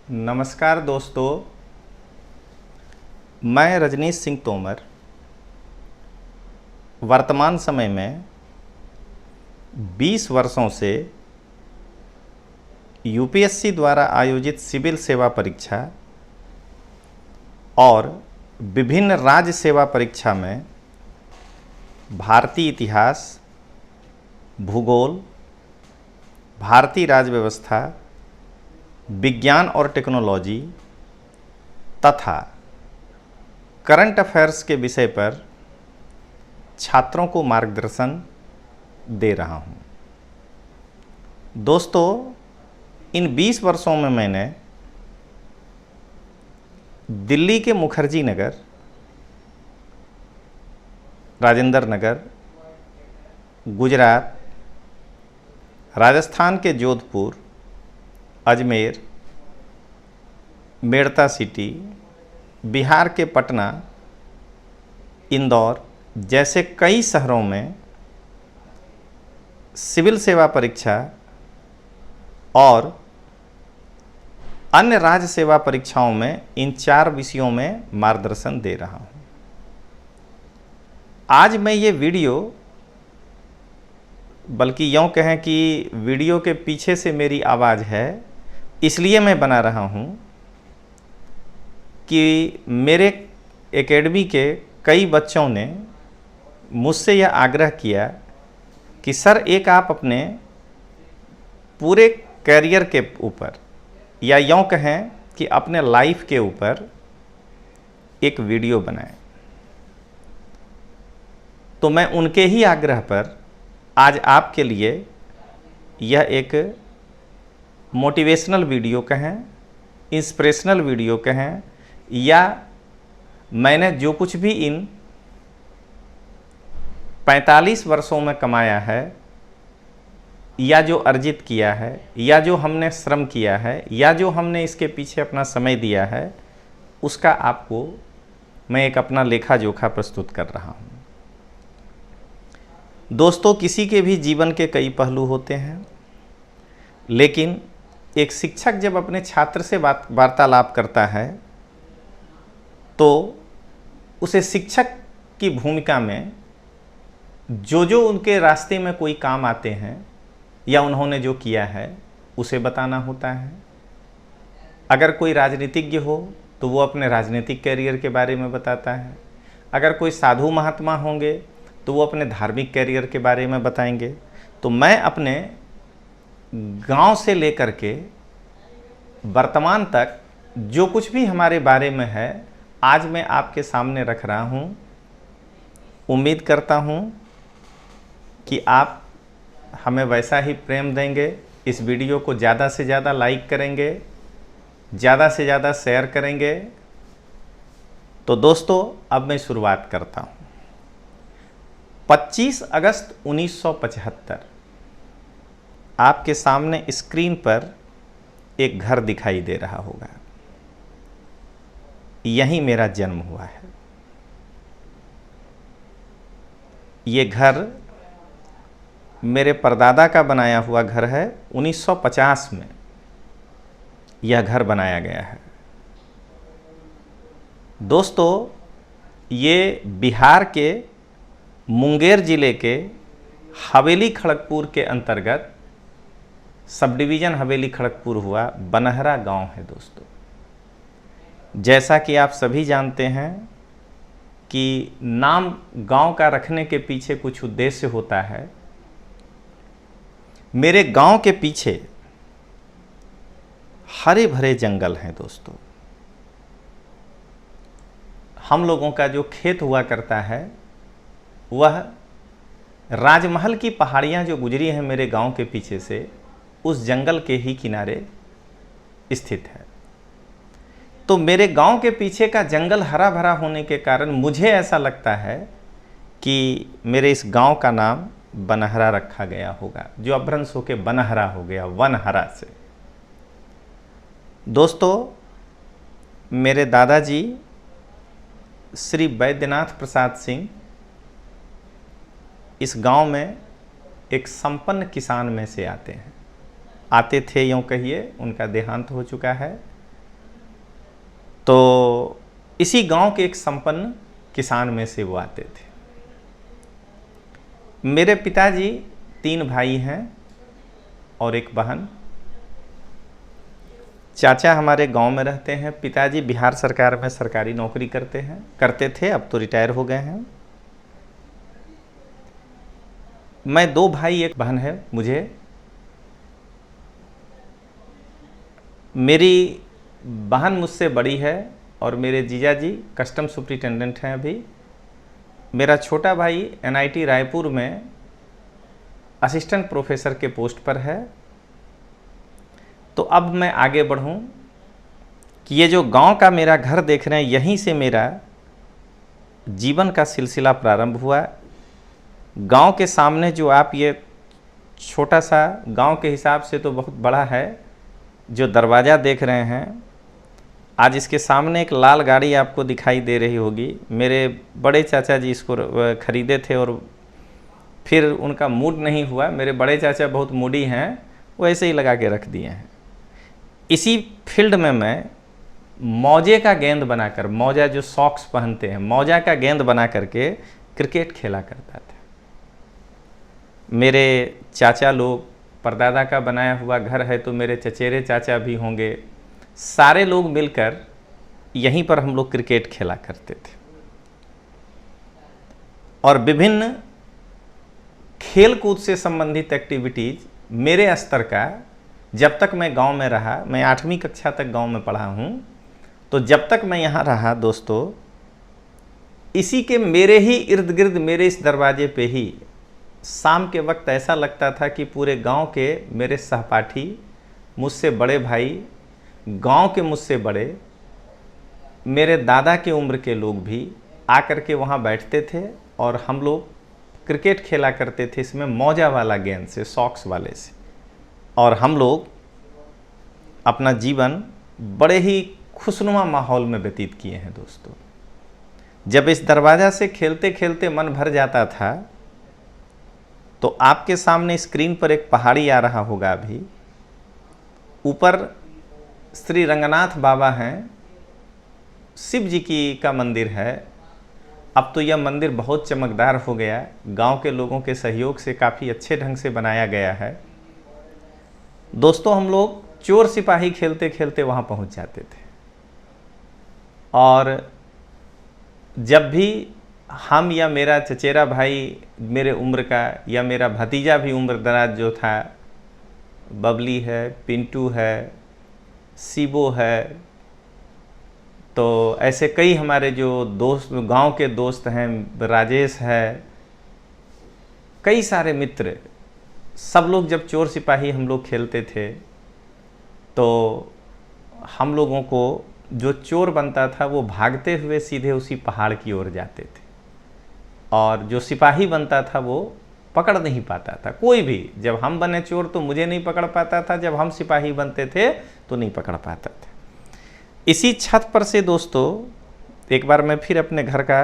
नमस्कार दोस्तों, मैं रजनीश सिंह तोमर वर्तमान समय में 20 वर्षों से यूपीएससी द्वारा आयोजित सिविल सेवा परीक्षा और विभिन्न राज्य सेवा परीक्षा में भारतीय इतिहास, भूगोल, भारतीय राज्य व्यवस्था, विज्ञान और टेक्नोलॉजी तथा करंट अफेयर्स के विषय पर छात्रों को मार्गदर्शन दे रहा हूं। दोस्तों, इन 20 वर्षों में मैंने दिल्ली के मुखर्जी नगर, राजेंद्र नगर, गुजरात, राजस्थान के जोधपुर, अजमेर, मेड़ता सिटी, बिहार के पटना, इंदौर जैसे कई शहरों में सिविल सेवा परीक्षा और अन्य राज्य सेवा परीक्षाओं में इन 4 विषयों में मार्गदर्शन दे रहा हूं। आज मैं ये वीडियो, बल्कि यूँ कहें कि वीडियो के पीछे से मेरी आवाज़ है, इसलिए मैं बना रहा हूं कि मेरे एकेडमी के कई बच्चों ने मुझसे यह आग्रह किया कि सर, एक आप अपने पूरे कैरियर के ऊपर या यूँ कहें कि अपने लाइफ के ऊपर एक वीडियो बनाएं। तो मैं उनके ही आग्रह पर आज आपके लिए यह एक मोटिवेशनल वीडियो कहें, इंस्पिरेशनल वीडियो कहें, या मैंने जो कुछ भी इन 45 वर्षों में कमाया है या जो अर्जित किया है या जो हमने श्रम किया है या जो हमने इसके पीछे अपना समय दिया है, उसका आपको मैं एक अपना लेखा जोखा प्रस्तुत कर रहा हूँ। दोस्तों, किसी के भी जीवन के कई पहलू होते हैं, लेकिन एक शिक्षक जब अपने छात्र से वार्तालाप करता है तो उसे शिक्षक की भूमिका में जो उनके रास्ते में कोई काम आते हैं या उन्होंने जो किया है उसे बताना होता है। अगर कोई राजनीतिज्ञ हो तो वो अपने राजनीतिक कैरियर के बारे में बताता है। अगर कोई साधु महात्मा होंगे तो वो अपने धार्मिक कैरियर के बारे में बताएंगे। तो मैं अपने गांव से लेकर के वर्तमान तक जो कुछ भी हमारे बारे में है, आज मैं आपके सामने रख रहा हूं। उम्मीद करता हूं कि आप हमें वैसा ही प्रेम देंगे, इस वीडियो को ज़्यादा से ज़्यादा लाइक करेंगे, ज़्यादा से ज़्यादा शेयर करेंगे। तो दोस्तों, अब मैं शुरुआत करता हूं। 25 अगस्त 1975 आपके सामने स्क्रीन पर एक घर दिखाई दे रहा होगा। यहीं मेरा जन्म हुआ है। ये घर मेरे परदादा का बनाया हुआ घर है। 1950 में यह घर बनाया गया है। दोस्तों, ये बिहार के मुंगेर जिले के हवेली खड़गपुर के अंतर्गत सब डिवीज़न हवेली खड़गपुर हुआ बनहरा गांव है। दोस्तों, जैसा कि आप सभी जानते हैं कि नाम गांव का रखने के पीछे कुछ उद्देश्य होता है। मेरे गांव के पीछे हरे भरे जंगल हैं। दोस्तों, हम लोगों का जो खेत हुआ करता है वह राजमहल की पहाड़ियां जो गुजरी हैं मेरे गांव के पीछे से, उस जंगल के ही किनारे स्थित है। तो मेरे गांव के पीछे का जंगल हरा भरा होने के कारण मुझे ऐसा लगता है कि मेरे इस गांव का नाम बनहरा रखा गया होगा, जो अभ्रंश होकर बनहरा हो गया, वनहरा से। दोस्तों, मेरे दादाजी श्री बैद्यनाथ प्रसाद सिंह इस गांव में एक संपन्न किसान में से आते थे, यूँ कहिए। उनका देहांत हो चुका है। तो इसी गांव के एक संपन्न किसान में से वो आते थे। मेरे पिताजी 3 भाई हैं और एक बहन। चाचा हमारे गांव में रहते हैं। पिताजी बिहार सरकार में सरकारी नौकरी करते थे, अब तो रिटायर हो गए हैं। मैं 2 भाई एक बहन है मुझे। मेरी बहन मुझसे बड़ी है और मेरे जीजा जी कस्टम सुपरिटेंडेंट हैं अभी। मेरा छोटा भाई NIT रायपुर में असिस्टेंट प्रोफेसर के पोस्ट पर है। तो अब मैं आगे बढ़ूं कि ये जो गांव का मेरा घर देख रहे हैं, यहीं से मेरा जीवन का सिलसिला प्रारंभ हुआ। गांव के सामने जो आप ये छोटा सा, गांव के हिसाब से तो बहुत बड़ा है, जो दरवाज़ा देख रहे हैं, आज इसके सामने एक लाल गाड़ी आपको दिखाई दे रही होगी। मेरे बड़े चाचा जी इसको ख़रीदे थे और फिर उनका मूड नहीं हुआ। मेरे बड़े चाचा बहुत मूडी हैं, वो ऐसे ही लगा के रख दिए हैं। इसी फील्ड में मैं मौजे का गेंद बनाकर, मौजा जो सॉक्स पहनते हैं, मौजा का गेंद बना करके क्रिकेट खेला करता था। मेरे चाचा लोग, परदादा का बनाया हुआ घर है तो मेरे चचेरे चाचा भी होंगे, सारे लोग मिलकर यहीं पर हम लोग क्रिकेट खेला करते थे। और विभिन्न खेल कूद से संबंधित एक्टिविटीज़ मेरे स्तर का, जब तक मैं गांव में रहा, मैं 8वीं कक्षा तक गांव में पढ़ा हूं, तो जब तक मैं यहाँ रहा दोस्तों, इसी के मेरे ही इर्द गिर्द, मेरे इस दरवाजे पे ही शाम के वक्त ऐसा लगता था कि पूरे गांव के मेरे सहपाठी, मुझसे बड़े भाई, गांव के मुझसे बड़े, मेरे दादा के उम्र के लोग भी आकर के वहाँ बैठते थे और हम लोग क्रिकेट खेला करते थे, इसमें मौजा वाला गेंद से, सॉक्स वाले से। और हम लोग अपना जीवन बड़े ही खुशनुमा माहौल में व्यतीत किए हैं दोस्तों। जब इस दरवाज़ा से खेलते खेलते मन भर जाता था, तो आपके सामने स्क्रीन पर एक पहाड़ी आ रहा होगा अभी, ऊपर श्री रंगनाथ बाबा हैं, शिव जी की का मंदिर है। अब तो यह मंदिर बहुत चमकदार हो गया, गांव के लोगों के सहयोग से काफ़ी अच्छे ढंग से बनाया गया है। दोस्तों हम लोग चोर सिपाही खेलते खेलते वहाँ पहुँच जाते थे। और जब भी हम या मेरा चचेरा भाई मेरे उम्र का, या मेरा भतीजा भी उम्र दराज जो था, बबली है, पिंटू है, शिबो है, तो ऐसे कई हमारे जो दोस्त, गांव के दोस्त हैं, राजेश है, कई सारे मित्र, सब लोग जब चोर सिपाही हम लोग खेलते थे, तो हम लोगों को जो चोर बनता था वो भागते हुए सीधे उसी पहाड़ की ओर जाते थे, और जो सिपाही बनता था वो पकड़ नहीं पाता था कोई भी। जब हम बने चोर तो मुझे नहीं पकड़ पाता था, जब हम सिपाही बनते थे तो नहीं पकड़ पाता था। इसी छत पर से दोस्तों, एक बार मैं फिर अपने घर का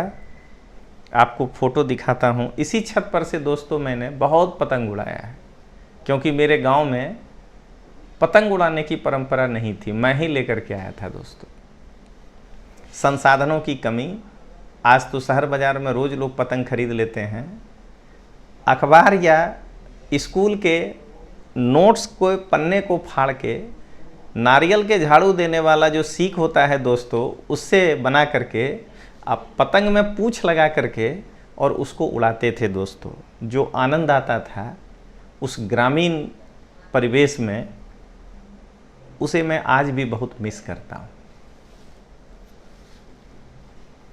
आपको फ़ोटो दिखाता हूँ। इसी छत पर से दोस्तों मैंने बहुत पतंग उड़ाया है, क्योंकि मेरे गांव में पतंग उड़ाने की परंपरा नहीं थी, मैं ही लेकर के आया था दोस्तों। संसाधनों की कमी, आज तो शहर बाज़ार में रोज़ लोग पतंग खरीद लेते हैं। अखबार या स्कूल के नोट्स को, पन्ने को फाड़ के नारियल के झाड़ू देने वाला जो सीख होता है दोस्तों, उससे बना करके आप पतंग में पूँछ लगा करके और उसको उड़ाते थे दोस्तों। जो आनंद आता था उस ग्रामीण परिवेश में, उसे मैं आज भी बहुत मिस करता हूँ।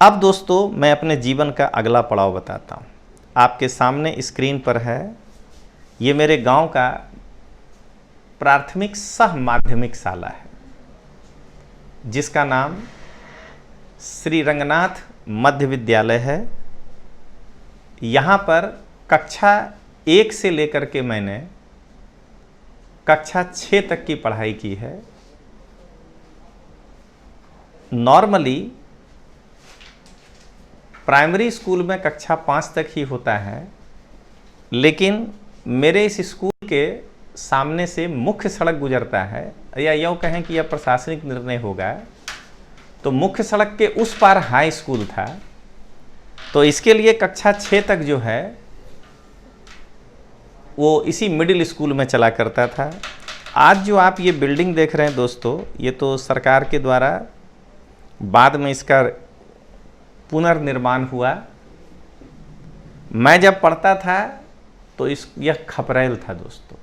अब दोस्तों मैं अपने जीवन का अगला पड़ाव बताता हूँ। आपके सामने स्क्रीन पर है, ये मेरे गांव का प्राथमिक सह माध्यमिक शाला है, जिसका नाम श्री रंगनाथ मध्य विद्यालय है। यहाँ पर कक्षा 1 से लेकर के मैंने कक्षा 6 तक की पढ़ाई की है। नॉर्मली प्राइमरी स्कूल में कक्षा 5 तक ही होता है, लेकिन मेरे इस स्कूल के सामने से मुख्य सड़क गुजरता है, या यूँ कहें कि यह प्रशासनिक निर्णय होगा तो मुख्य सड़क के उस पार हाई स्कूल था। तो इसके लिए कक्षा 6 तक जो है वो इसी मिडिल स्कूल में चला करता था। आज जो आप ये बिल्डिंग देख रहे हैं दोस्तों, ये तो सरकार के द्वारा बाद में इसका पुनर्निर्माण हुआ। मैं जब पढ़ता था तो यह खपरेल था दोस्तों,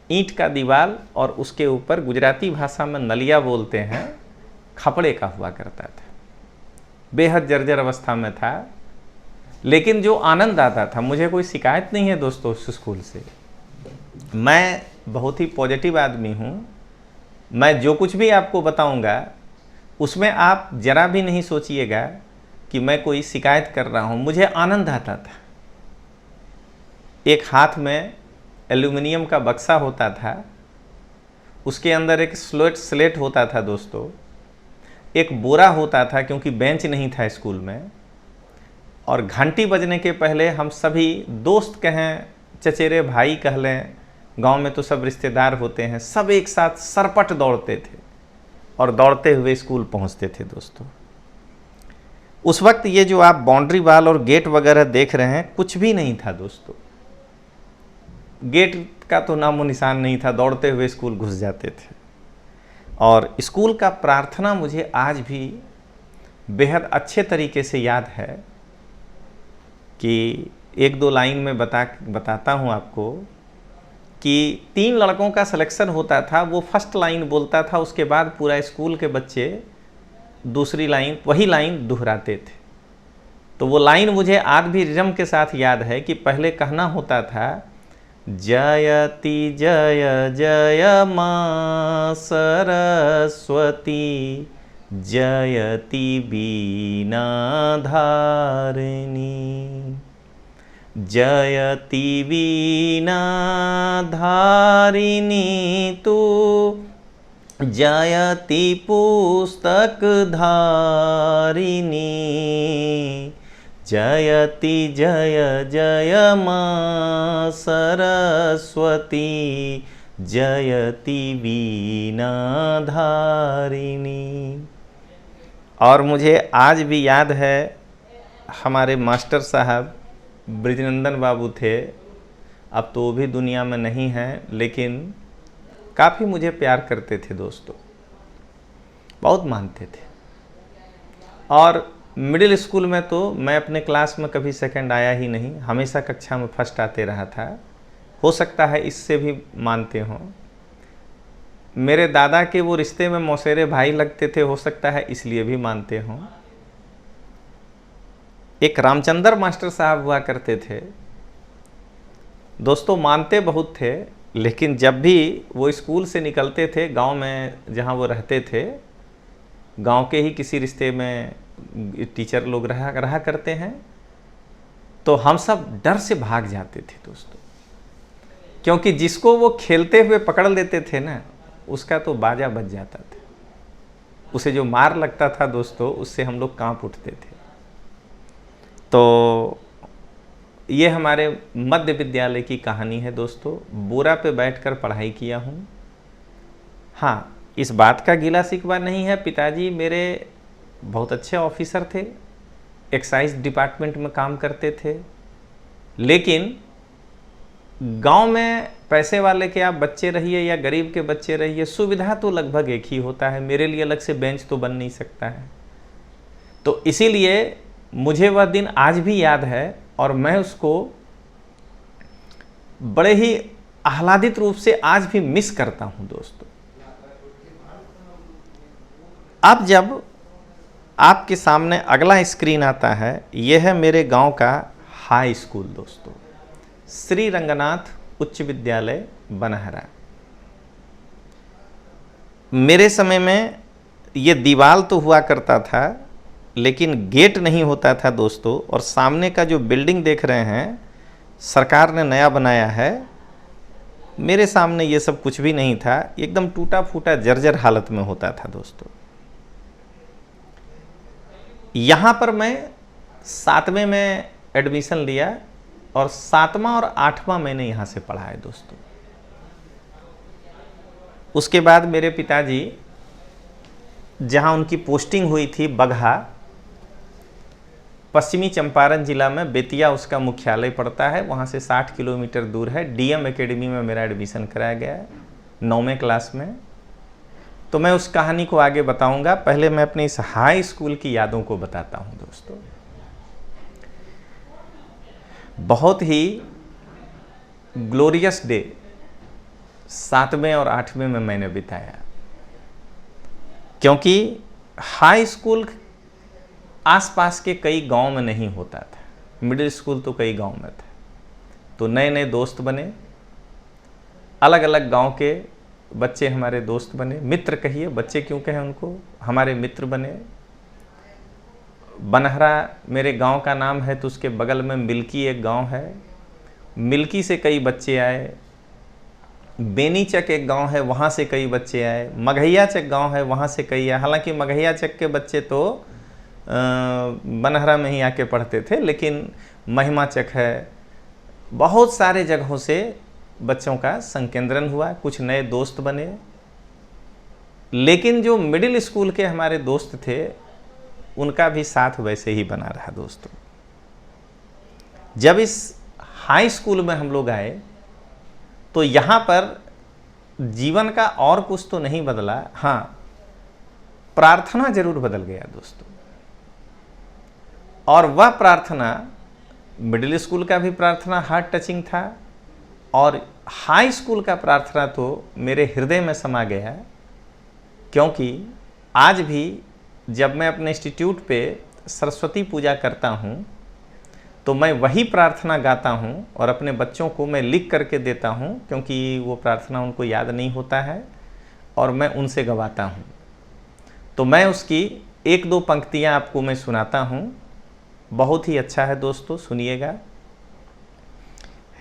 ईंट का दीवार और उसके ऊपर गुजराती भाषा में नलिया बोलते हैं, खपड़े का हुआ करता था। बेहद जर्जर अवस्था में था, लेकिन जो आनंद आता था, मुझे कोई शिकायत नहीं है दोस्तों उस स्कूल से। मैं बहुत ही पॉजिटिव आदमी हूँ। मैं जो कुछ भी आपको बताऊँगा उसमें आप जरा भी नहीं सोचिएगा कि मैं कोई शिकायत कर रहा हूँ। मुझे आनंद आता था। एक हाथ में एल्यूमिनियम का बक्सा होता था, उसके अंदर एक स्लेट होता था दोस्तों, एक बोरा होता था क्योंकि बेंच नहीं था स्कूल में, और घंटी बजने के पहले हम सभी दोस्त कहें, चचेरे भाई कह लें, गांव में तो सब रिश्तेदार होते हैं, सब एक साथ सरपट दौड़ते थे और दौड़ते हुए स्कूल पहुंचते थे दोस्तों। उस वक्त ये जो आप बाउंड्री वाल और गेट वगैरह देख रहे हैं, कुछ भी नहीं था दोस्तों। गेट का तो नामो निशान नहीं था, दौड़ते हुए स्कूल घुस जाते थे। और स्कूल का प्रार्थना मुझे आज भी बेहद अच्छे तरीके से याद है कि एक दो लाइन में बताता हूँ आपको कि 3 लड़कों का सिलेक्शन होता था। वो फर्स्ट लाइन बोलता था, उसके बाद पूरा स्कूल के बच्चे दूसरी लाइन, वही लाइन दोहराते थे। तो वो लाइन मुझे आज भी रिदम के साथ याद है कि पहले कहना होता था, जयति जय जय मां सरस्वती, जयति बीना धारिणी, जयति वीणा धारिणी तू, जयति पुस्तक धारिणी, जयति जय जय मां सरस्वती, जयति वीणा धारिणी। और मुझे आज भी याद है, हमारे मास्टर साहब ब्रिजनंदन बाबू थे, अब तो वो भी दुनिया में नहीं हैं, लेकिन काफ़ी मुझे प्यार करते थे दोस्तों, बहुत मानते थे। और मिडिल स्कूल में तो मैं अपने क्लास में कभी सेकंड आया ही नहीं, हमेशा कक्षा में फर्स्ट आते रहा था। हो सकता है इससे भी मानते हों। मेरे दादा के वो रिश्ते में मौसेरे भाई लगते थे, हो सकता है इसलिए भी मानते हों। एक रामचंद्र मास्टर साहब हुआ करते थे दोस्तों, मानते बहुत थे, लेकिन जब भी वो स्कूल से निकलते थे, गांव में जहां वो रहते थे, गांव के ही किसी रिश्ते में टीचर लोग रहा करते हैं, तो हम सब डर से भाग जाते थे दोस्तों, क्योंकि जिसको वो खेलते हुए पकड़ लेते थे ना, उसका तो बाजा बज जाता था। उसे जो मार लगता था दोस्तों, उससे हम लोग कांप उठते थे। तो ये हमारे मध्य विद्यालय की कहानी है दोस्तों। बोरा पे बैठकर पढ़ाई किया हूँ। हाँ, इस बात का गिला शिकवा नहीं है, पिताजी मेरे बहुत अच्छे ऑफिसर थे, एक्साइज डिपार्टमेंट में काम करते थे, लेकिन गांव में पैसे वाले के आप बच्चे रहिए या गरीब के बच्चे रहिए, सुविधा तो लगभग एक ही होता है। मेरे लिए अलग से बेंच तो बन नहीं सकता है। तो इसीलिए मुझे वह दिन आज भी याद है, और मैं उसको बड़े ही आह्लादित रूप से आज भी मिस करता हूं दोस्तों। अब जब आपके सामने अगला स्क्रीन आता है, यह है मेरे गांव का हाई स्कूल दोस्तों, श्री रंगनाथ उच्च विद्यालय बनहरा। मेरे समय में ये दीवार तो हुआ करता था, लेकिन गेट नहीं होता था दोस्तों। और सामने का जो बिल्डिंग देख रहे हैं, सरकार ने नया बनाया है। मेरे सामने ये सब कुछ भी नहीं था, एकदम टूटा फूटा जर्जर हालत में होता था दोस्तों। यहाँ पर मैं 7वें में एडमिशन लिया, और 7वां और 8वां मैंने यहाँ से पढ़ा है दोस्तों। उसके बाद मेरे पिताजी जहाँ उनकी पोस्टिंग हुई थी बगहा, पश्चिमी चंपारण जिला में बेतिया उसका मुख्यालय पड़ता है, वहाँ से 60 किलोमीटर दूर है। डीएम एकेडमी में मेरा एडमिशन कराया गया है 9वें क्लास में। तो मैं उस कहानी को आगे बताऊंगा, पहले मैं अपनी इस हाई स्कूल की यादों को बताता हूं दोस्तों। बहुत ही ग्लोरियस डे 7वें और 8वें में मैंने बिताया, क्योंकि हाई स्कूल आसपास के कई गांव में नहीं होता था, मिडिल स्कूल तो कई गांव में था। तो नए नए दोस्त बने, अलग अलग गांव के बच्चे हमारे दोस्त बने, मित्र कहिए, बच्चे क्यों कहें उनको, हमारे मित्र बने। बनहरा मेरे गांव का नाम है, तो उसके बगल में मिल्की एक गांव है, मिल्की से कई बच्चे आए। बेनीचक एक गांव है, वहाँ से कई बच्चे आए। मघैया चक गांव है, वहाँ से कई आए। हालांकि मघैया चक के बच्चे तो बनहरा में ही आके पढ़ते थे, लेकिन महिमा चक है, बहुत सारे जगहों से बच्चों का संकेंद्रण हुआ, कुछ नए दोस्त बने। लेकिन जो मिडिल स्कूल के हमारे दोस्त थे, उनका भी साथ वैसे ही बना रहा दोस्तों। जब इस हाई स्कूल में हम लोग आए, तो यहाँ पर जीवन का और कुछ तो नहीं बदला, हाँ प्रार्थना जरूर बदल गया दोस्तों। और वह प्रार्थना, मिडिल स्कूल का भी प्रार्थना हार्ट टचिंग था, और हाई स्कूल का प्रार्थना तो मेरे हृदय में समा गया। क्योंकि आज भी जब मैं अपने इंस्टीट्यूट पे सरस्वती पूजा करता हूँ, तो मैं वही प्रार्थना गाता हूँ और अपने बच्चों को मैं लिख करके देता हूँ, क्योंकि वो प्रार्थना उनको याद नहीं होता है, और मैं उनसे गवाता हूँ। तो मैं उसकी 1-2 पंक्तियाँ आपको मैं सुनाता हूँ, बहुत ही अच्छा है दोस्तों, सुनिएगा।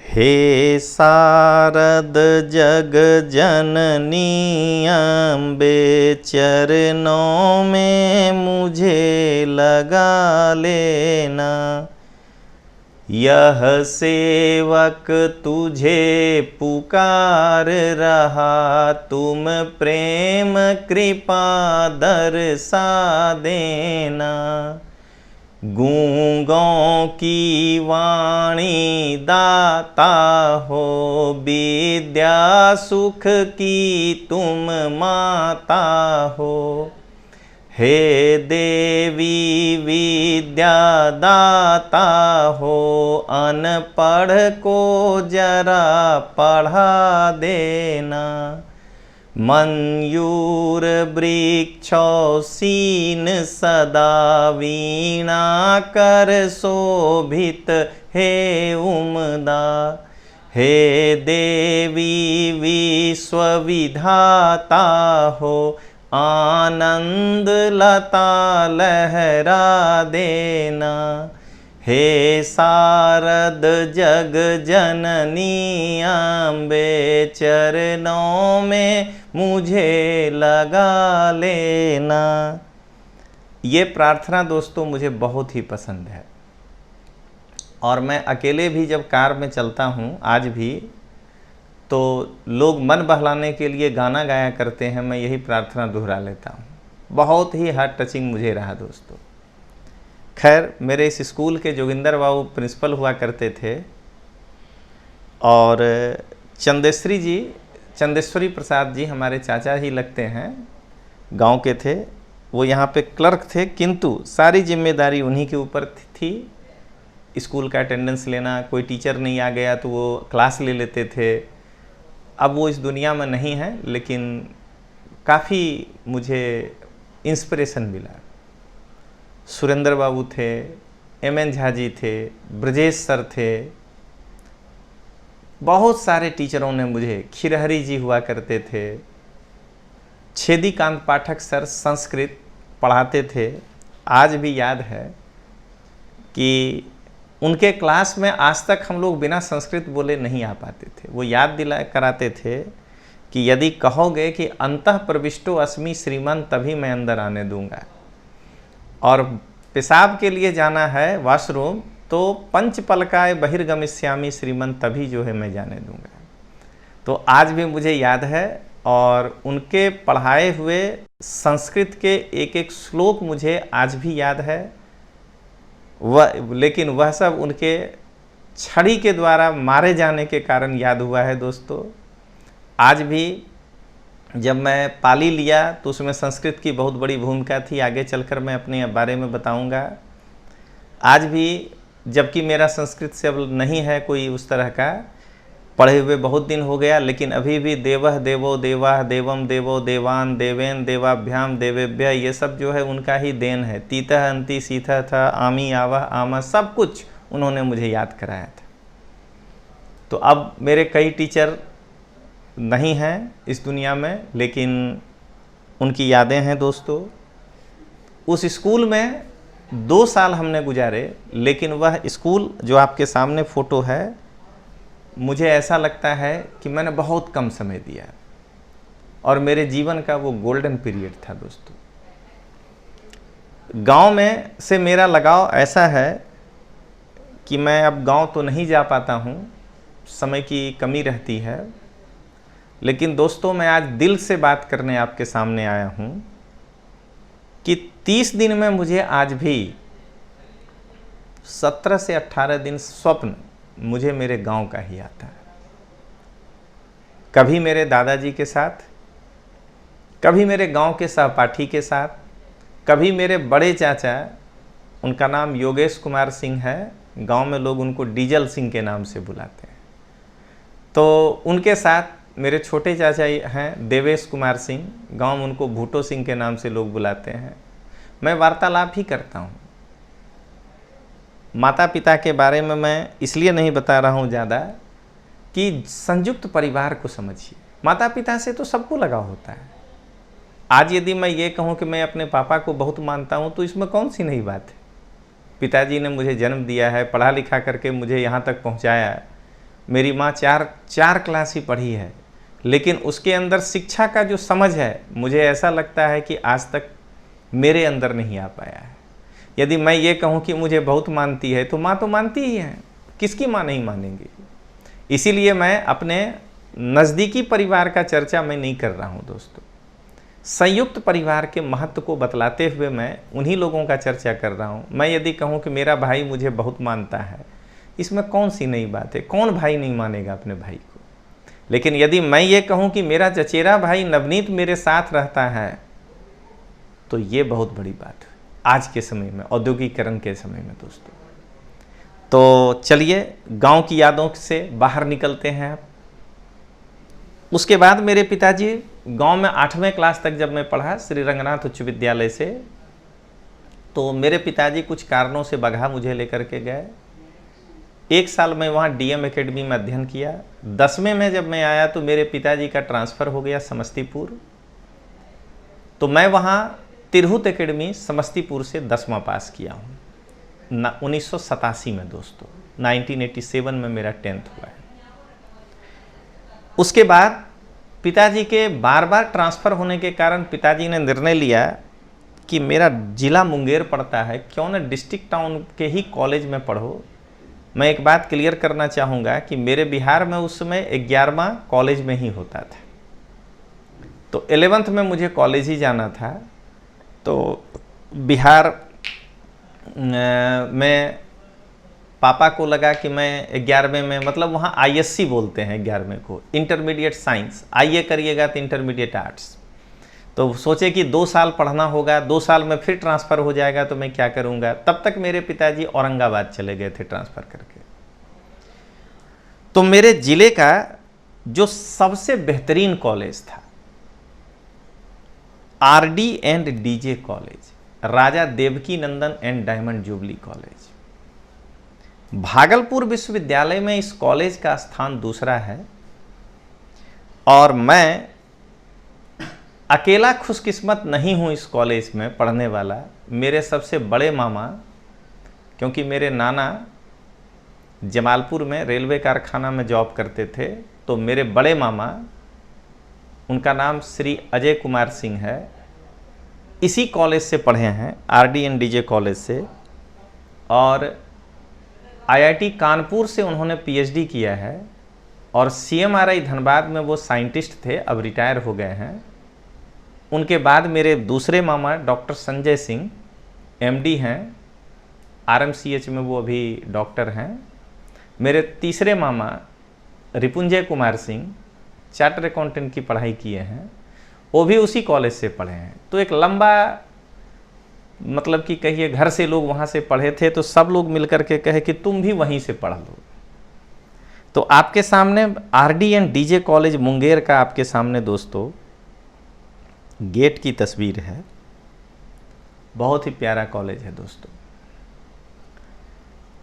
हे शारद जग जननी अम्बे, चरणों में मुझे लगा लेना। यह सेवक तुझे पुकार रहा, तुम प्रेम कृपा दर्शा देना। गूंगों की वाणी दाता हो, विद्या सुख की तुम माता हो। हे देवी विद्या दाता हो, अनपढ़ को जरा पढ़ा देना। मयूर वृक्षौसीन सदा, वीणा कर शोभित हे उमदा। हे देवी विश्वविधाता हो, आनंद लता लहरा देना। हे शारद जग जननी अम्बे, चरणों में मुझे लगा लेना। ये प्रार्थना दोस्तों मुझे बहुत ही पसंद है, और मैं अकेले भी जब कार में चलता हूँ आज भी, तो लोग मन बहलाने के लिए गाना गाया करते हैं, मैं यही प्रार्थना दोहरा लेता हूँ। बहुत ही हार्ट टचिंग मुझे रहा दोस्तों। खैर, मेरे इस स्कूल के जोगिंदर बाबू प्रिंसिपल हुआ करते थे, और चंदेश्वरी प्रसाद जी हमारे चाचा ही लगते हैं, गांव के थे। वो यहाँ पे क्लर्क थे, किंतु सारी जिम्मेदारी उन्हीं के ऊपर थी। स्कूल का अटेंडेंस लेना, कोई टीचर नहीं आ गया तो वो क्लास ले लेते थे। अब वो इस दुनिया में नहीं है, लेकिन काफ़ी मुझे इंस्पिरेशन मिला। सुरेंद्र बाबू थे, एम.एन. झा जी थे, ब्रजेश सर थे, बहुत सारे टीचरों ने मुझे, खिरहरी जी हुआ करते थे, छेदीकांत पाठक सर संस्कृत पढ़ाते थे। आज भी याद है कि उनके क्लास में आज तक हम लोग बिना संस्कृत बोले नहीं आ पाते थे। वो याद दिला कराते थे कि यदि कहोगे कि अंतः प्रविष्टो अस्मि श्रीमान, तभी मैं अंदर आने दूंगा। और पेशाब के लिए जाना है वॉशरूम, तो पंच पलकाय बहिर्गमिष्यामि श्रीमन, तभी जो है मैं जाने दूंगा। तो आज भी मुझे याद है, और उनके पढ़ाए हुए संस्कृत के एक एक श्लोक मुझे आज भी याद है, लेकिन वह सब उनके छड़ी के द्वारा मारे जाने के कारण याद हुआ है दोस्तों। आज भी जब मैं पाली लिया तो उसमें संस्कृत की बहुत बड़ी भूमिका थी, आगे चलकर मैं अपने बारे में बताऊंगा। आज भी जबकि मेरा संस्कृत से अब नहीं है कोई उस तरह का, पढ़े हुए बहुत दिन हो गया, लेकिन अभी भी देवः देवो देवाः देवम देवो देवान देवेन देवाभ्याम देवेभ्य, ये सब जो है उनका ही देन है। तीतः अंति सीथा था आमी आवह आमा, सब कुछ उन्होंने मुझे याद कराया था। तो अब मेरे कई टीचर नहीं हैं इस दुनिया में, लेकिन उनकी यादें हैं दोस्तों। उस स्कूल में 2 साल हमने गुजारे, लेकिन वह स्कूल जो आपके सामने फ़ोटो है, मुझे ऐसा लगता है कि मैंने बहुत कम समय दिया और मेरे जीवन का वो गोल्डन पीरियड था दोस्तों। गांव में से मेरा लगाव ऐसा है कि मैं अब गांव तो नहीं जा पाता हूं, समय की कमी रहती है, लेकिन दोस्तों मैं आज दिल से बात करने आपके सामने आया हूं कि 30 दिन में मुझे आज भी 17 से 18 दिन स्वप्न मुझे मेरे गांव का ही आता है। कभी मेरे दादाजी के साथ, कभी मेरे गांव के सहपाठी के साथ, कभी मेरे बड़े चाचा, उनका नाम योगेश कुमार सिंह है, गांव में लोग उनको डीजल सिंह के नाम से बुलाते हैं, तो उनके साथ मेरे छोटे चाचा हैं देवेश कुमार सिंह, गांव में उनको भूटो सिंह के नाम से लोग बुलाते हैं। मैं वार्तालाप ही करता हूँ। माता पिता के बारे में मैं इसलिए नहीं बता रहा हूँ ज़्यादा कि संयुक्त परिवार को समझिए। माता पिता से तो सबको लगाव होता है। आज यदि मैं ये कहूँ कि मैं अपने पापा को बहुत मानता हूँ तो इसमें कौन सी नई बात है। पिताजी ने मुझे जन्म दिया है, पढ़ा लिखा करके मुझे यहाँ तक पहुँचाया है। मेरी माँ चार क्लास ही पढ़ी है, लेकिन उसके अंदर शिक्षा का जो समझ है, मुझे ऐसा लगता है कि आज तक मेरे अंदर नहीं आ पाया है। यदि मैं ये कहूँ कि मुझे बहुत मानती है तो माँ तो मानती ही है, किसकी माँ नहीं मानेंगी। इसीलिए मैं अपने नज़दीकी परिवार का चर्चा मैं नहीं कर रहा हूँ दोस्तों। संयुक्त परिवार के महत्व को बतलाते हुए मैं उन्हीं लोगों का चर्चा कर रहा हूँ। मैं यदि कहूँ कि मेरा भाई मुझे बहुत मानता है, इसमें कौन सी नई बात है। कौन भाई नहीं मानेगा अपने भाई को। लेकिन यदि मैं ये कहूँ कि मेरा चचेरा भाई नवनीत मेरे साथ रहता है, तो ये बहुत बड़ी बात है आज के समय में, औद्योगिकरण के समय में दोस्तों। तो चलिए गांव की यादों से बाहर निकलते हैं अब। उसके बाद मेरे पिताजी गांव में 8वें क्लास तक जब मैं पढ़ा श्री रंगनाथ उच्च विद्यालय से, तो मेरे पिताजी कुछ कारणों से बगहा मुझे लेकर के गए। 1 साल मैं वहाँ डीएम एकेडमी में अध्ययन किया। 10वें में जब मैं आया तो मेरे पिताजी का ट्रांसफ़र हो गया समस्तीपुर, तो मैं वहाँ तिरहुत एकेडमी समस्तीपुर से 10वां पास किया हूँ 1987 में दोस्तों। 1987 में मेरा 10th हुआ है। उसके बाद पिताजी के बार बार ट्रांसफ़र होने के कारण पिताजी ने निर्णय लिया कि मेरा ज़िला मुंगेर पड़ता है, क्यों न डिस्ट्रिक्ट टाउन के ही कॉलेज में पढ़ो। मैं एक बात क्लियर करना चाहूँगा कि मेरे बिहार में उस समय 11वां कॉलेज में ही होता था, तो 11th में मुझे कॉलेज ही जाना था। तो बिहार में पापा को लगा कि मैं 11वें में, मतलब वहाँ आईएससी बोलते हैं 11वें को, इंटरमीडिएट साइंस, आईए करिएगा तो इंटरमीडिएट आर्ट्स। तो सोचे कि 2 साल पढ़ना होगा, 2 साल में फिर ट्रांसफ़र हो जाएगा तो मैं क्या करूँगा। तब तक मेरे पिताजी औरंगाबाद चले गए थे ट्रांसफ़र करके। तो मेरे ज़िले का जो सबसे बेहतरीन कॉलेज था RD and DJ college, Raja Devaki Nandan and diamond jubilee college, Bhagalpur विश्वविद्यालय में इस कॉलेज का स्थान दूसरा है। और मैं अकेला खुशकिस्मत नहीं हूँ इस कॉलेज में पढ़ने वाला। मेरे सबसे बड़े मामा, क्योंकि मेरे नाना जमालपुर में रेलवे कारखाना में जॉब करते थे, तो मेरे बड़े मामा, उनका नाम श्री अजय कुमार सिंह है, इसी कॉलेज से पढ़े हैं, आरडी एंड डीजे कॉलेज से। और आईआईटी कानपुर से उन्होंने पीएचडी किया है और सीएमआरआई धनबाद में वो साइंटिस्ट थे, अब रिटायर हो गए हैं। उनके बाद मेरे दूसरे मामा डॉक्टर संजय सिंह एमडी हैं, आरएमसीएच में वो अभी डॉक्टर हैं। मेरे तीसरे मामा रिपुंजय कुमार सिंह चार्टर अकाउंटेंट की पढ़ाई किए हैं, वो भी उसी कॉलेज से पढ़े हैं। तो एक लंबा मतलब कि कहिए घर से लोग वहाँ से पढ़े थे, तो सब लोग मिलकर के कहे कि तुम भी वहीं से पढ़ लो। तो आपके सामने RD and DJ college Munger का आपके सामने दोस्तों गेट की तस्वीर है। बहुत ही प्यारा कॉलेज है दोस्तों।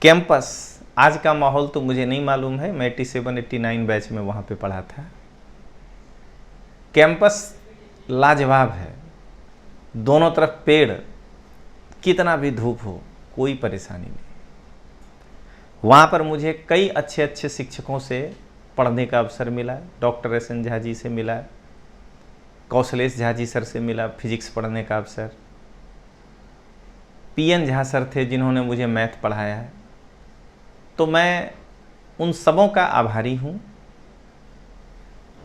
कैंपस, आज का माहौल तो मुझे नहीं मालूम है, मैं 87-89 बैच में वहाँ पे पढ़ा था। कैंपस लाजवाब है, दोनों तरफ पेड़, कितना भी धूप हो कोई परेशानी नहीं। वहाँ पर मुझे कई अच्छे अच्छे शिक्षकों से पढ़ने का अवसर मिला। Doctor SN. झा जी से मिला, कौशलेश झा जी सर से मिला, फिजिक्स पढ़ने का अवसर। पी.एन. झा सर थे जिन्होंने मुझे मैथ पढ़ाया है। तो मैं उन सबों का आभारी हूँ।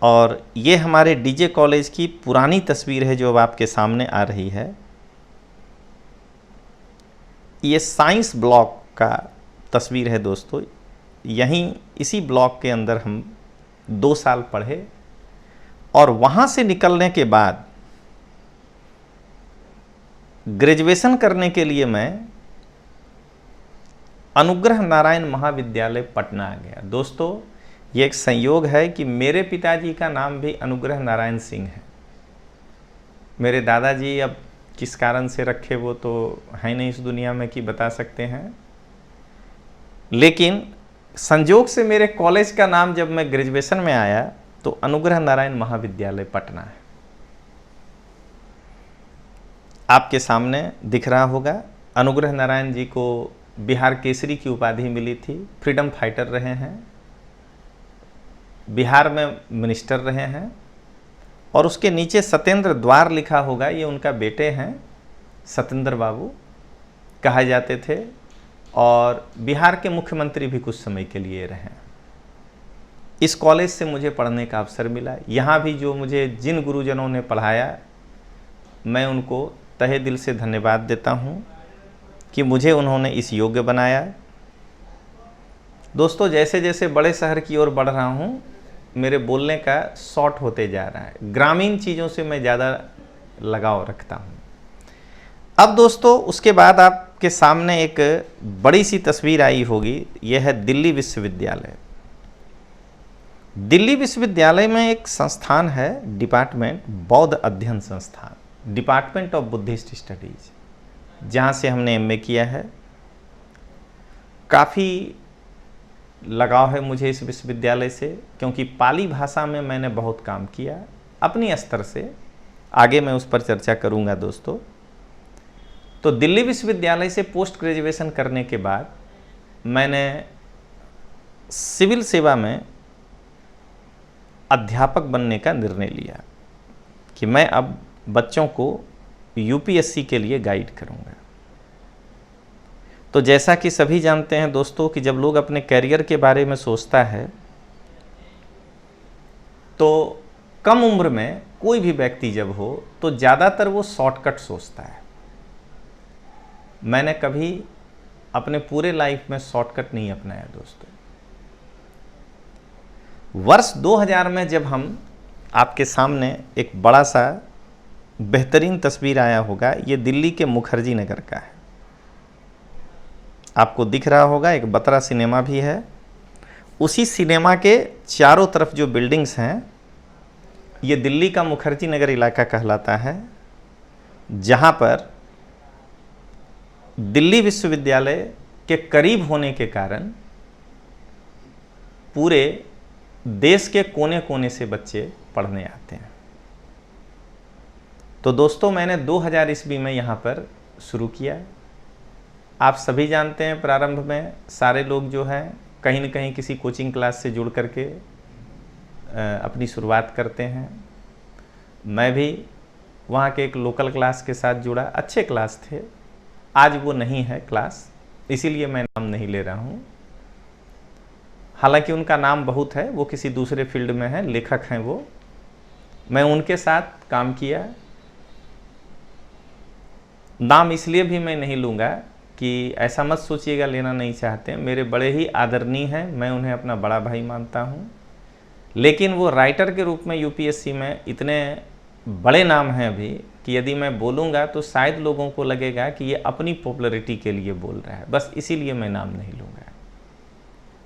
और ये हमारे डीजे कॉलेज की पुरानी तस्वीर है जो अब आपके सामने आ रही है। ये साइंस ब्लॉक का तस्वीर है दोस्तों। यहीं इसी ब्लॉक के अंदर हम 2 साल पढ़े और वहाँ से निकलने के बाद ग्रेजुएशन करने के लिए मैं अनुग्रह नारायण महाविद्यालय पटना आ गया। दोस्तों ये एक संयोग है कि मेरे पिताजी का नाम भी अनुग्रह नारायण सिंह है। मेरे दादाजी अब किस कारण से रखे वो तो है नहीं इस दुनिया में कि बता सकते हैं, लेकिन संयोग से मेरे कॉलेज का नाम जब मैं ग्रेजुएशन में आया तो अनुग्रह नारायण महाविद्यालय पटना है। आपके सामने दिख रहा होगा, अनुग्रह नारायण जी को बिहार केसरी की उपाधि मिली थी, फ्रीडम फाइटर रहे हैं, बिहार में मिनिस्टर रहे हैं। और उसके नीचे सत्येंद्र द्वार लिखा होगा, ये उनका बेटे हैं, सत्येंद्र बाबू कहा जाते थे, और बिहार के मुख्यमंत्री भी कुछ समय के लिए रहे। इस कॉलेज से मुझे पढ़ने का अवसर मिला। यहाँ भी जो मुझे जिन गुरुजनों ने पढ़ाया, मैं उनको तहे दिल से धन्यवाद देता हूँ कि मुझे उन्होंने इस योग्य बनाया। दोस्तों जैसे जैसे बड़े शहर की ओर बढ़ रहा हूँ, मेरे बोलने का शॉर्ट होते जा रहा है, ग्रामीण चीज़ों से मैं ज़्यादा लगाव रखता हूँ। अब दोस्तों उसके बाद आपके सामने एक बड़ी सी तस्वीर आई होगी, यह है दिल्ली विश्वविद्यालय। दिल्ली विश्वविद्यालय में एक संस्थान है, डिपार्टमेंट बौद्ध अध्ययन संस्थान, डिपार्टमेंट ऑफ बुद्धिस्ट स्टडीज, जहाँ से हमने एमए किया है। काफ़ी लगाव है मुझे इस विश्वविद्यालय से, क्योंकि पाली भाषा में मैंने बहुत काम किया अपनी स्तर से। आगे मैं उस पर चर्चा करूँगा दोस्तों। तो दिल्ली विश्वविद्यालय से पोस्ट ग्रेजुएशन करने के बाद मैंने सिविल सेवा में अध्यापक बनने का निर्णय लिया कि मैं अब बच्चों को यूपीएससी के लिए गाइड करूंगा। तो जैसा कि सभी जानते हैं दोस्तों कि जब लोग अपने करियर के बारे में सोचता है तो कम उम्र में कोई भी व्यक्ति जब हो तो ज़्यादातर वो शॉर्टकट सोचता है। मैंने कभी अपने पूरे लाइफ में शॉर्टकट नहीं अपनाया दोस्तों। वर्ष 2000 में जब हम आपके सामने एक बड़ा सा बेहतरीन तस्वीर आया होगा, ये दिल्ली के मुखर्जी नगर का है। आपको दिख रहा होगा एक बतरा सिनेमा भी है। उसी सिनेमा के चारों तरफ जो बिल्डिंग्स हैं, ये दिल्ली का मुखर्जी नगर इलाका कहलाता है, जहाँ पर दिल्ली विश्वविद्यालय के करीब होने के कारण पूरे देश के कोने कोने से बच्चे पढ़ने आते हैं। तो दोस्तों मैंने 2000 ईस्वी में यहाँ पर शुरू किया। आप सभी जानते हैं प्रारंभ में सारे लोग जो हैं कहीं न कहीं किसी कोचिंग क्लास से जुड़ करके अपनी शुरुआत करते हैं। मैं भी वहाँ के एक लोकल क्लास के साथ जुड़ा, अच्छे क्लास थे। आज वो नहीं है क्लास, इसीलिए मैं नाम नहीं ले रहा हूँ। हालांकि उनका नाम बहुत है, वो किसी दूसरे फील्ड में है, लेखक हैं वो। मैं उनके साथ काम किया नाम इसलिए भी मैं नहीं लूँगा कि ऐसा मत सोचिएगा लेना नहीं चाहते, मेरे बड़े ही आदरणीय हैं, मैं उन्हें अपना बड़ा भाई मानता हूँ। लेकिन वो राइटर के रूप में यूपीएससी में इतने बड़े नाम हैं अभी कि यदि मैं बोलूँगा तो शायद लोगों को लगेगा कि ये अपनी पॉपुलैरिटी के लिए बोल रहा है, बस इसीलिए मैं नाम नहीं लूँगा।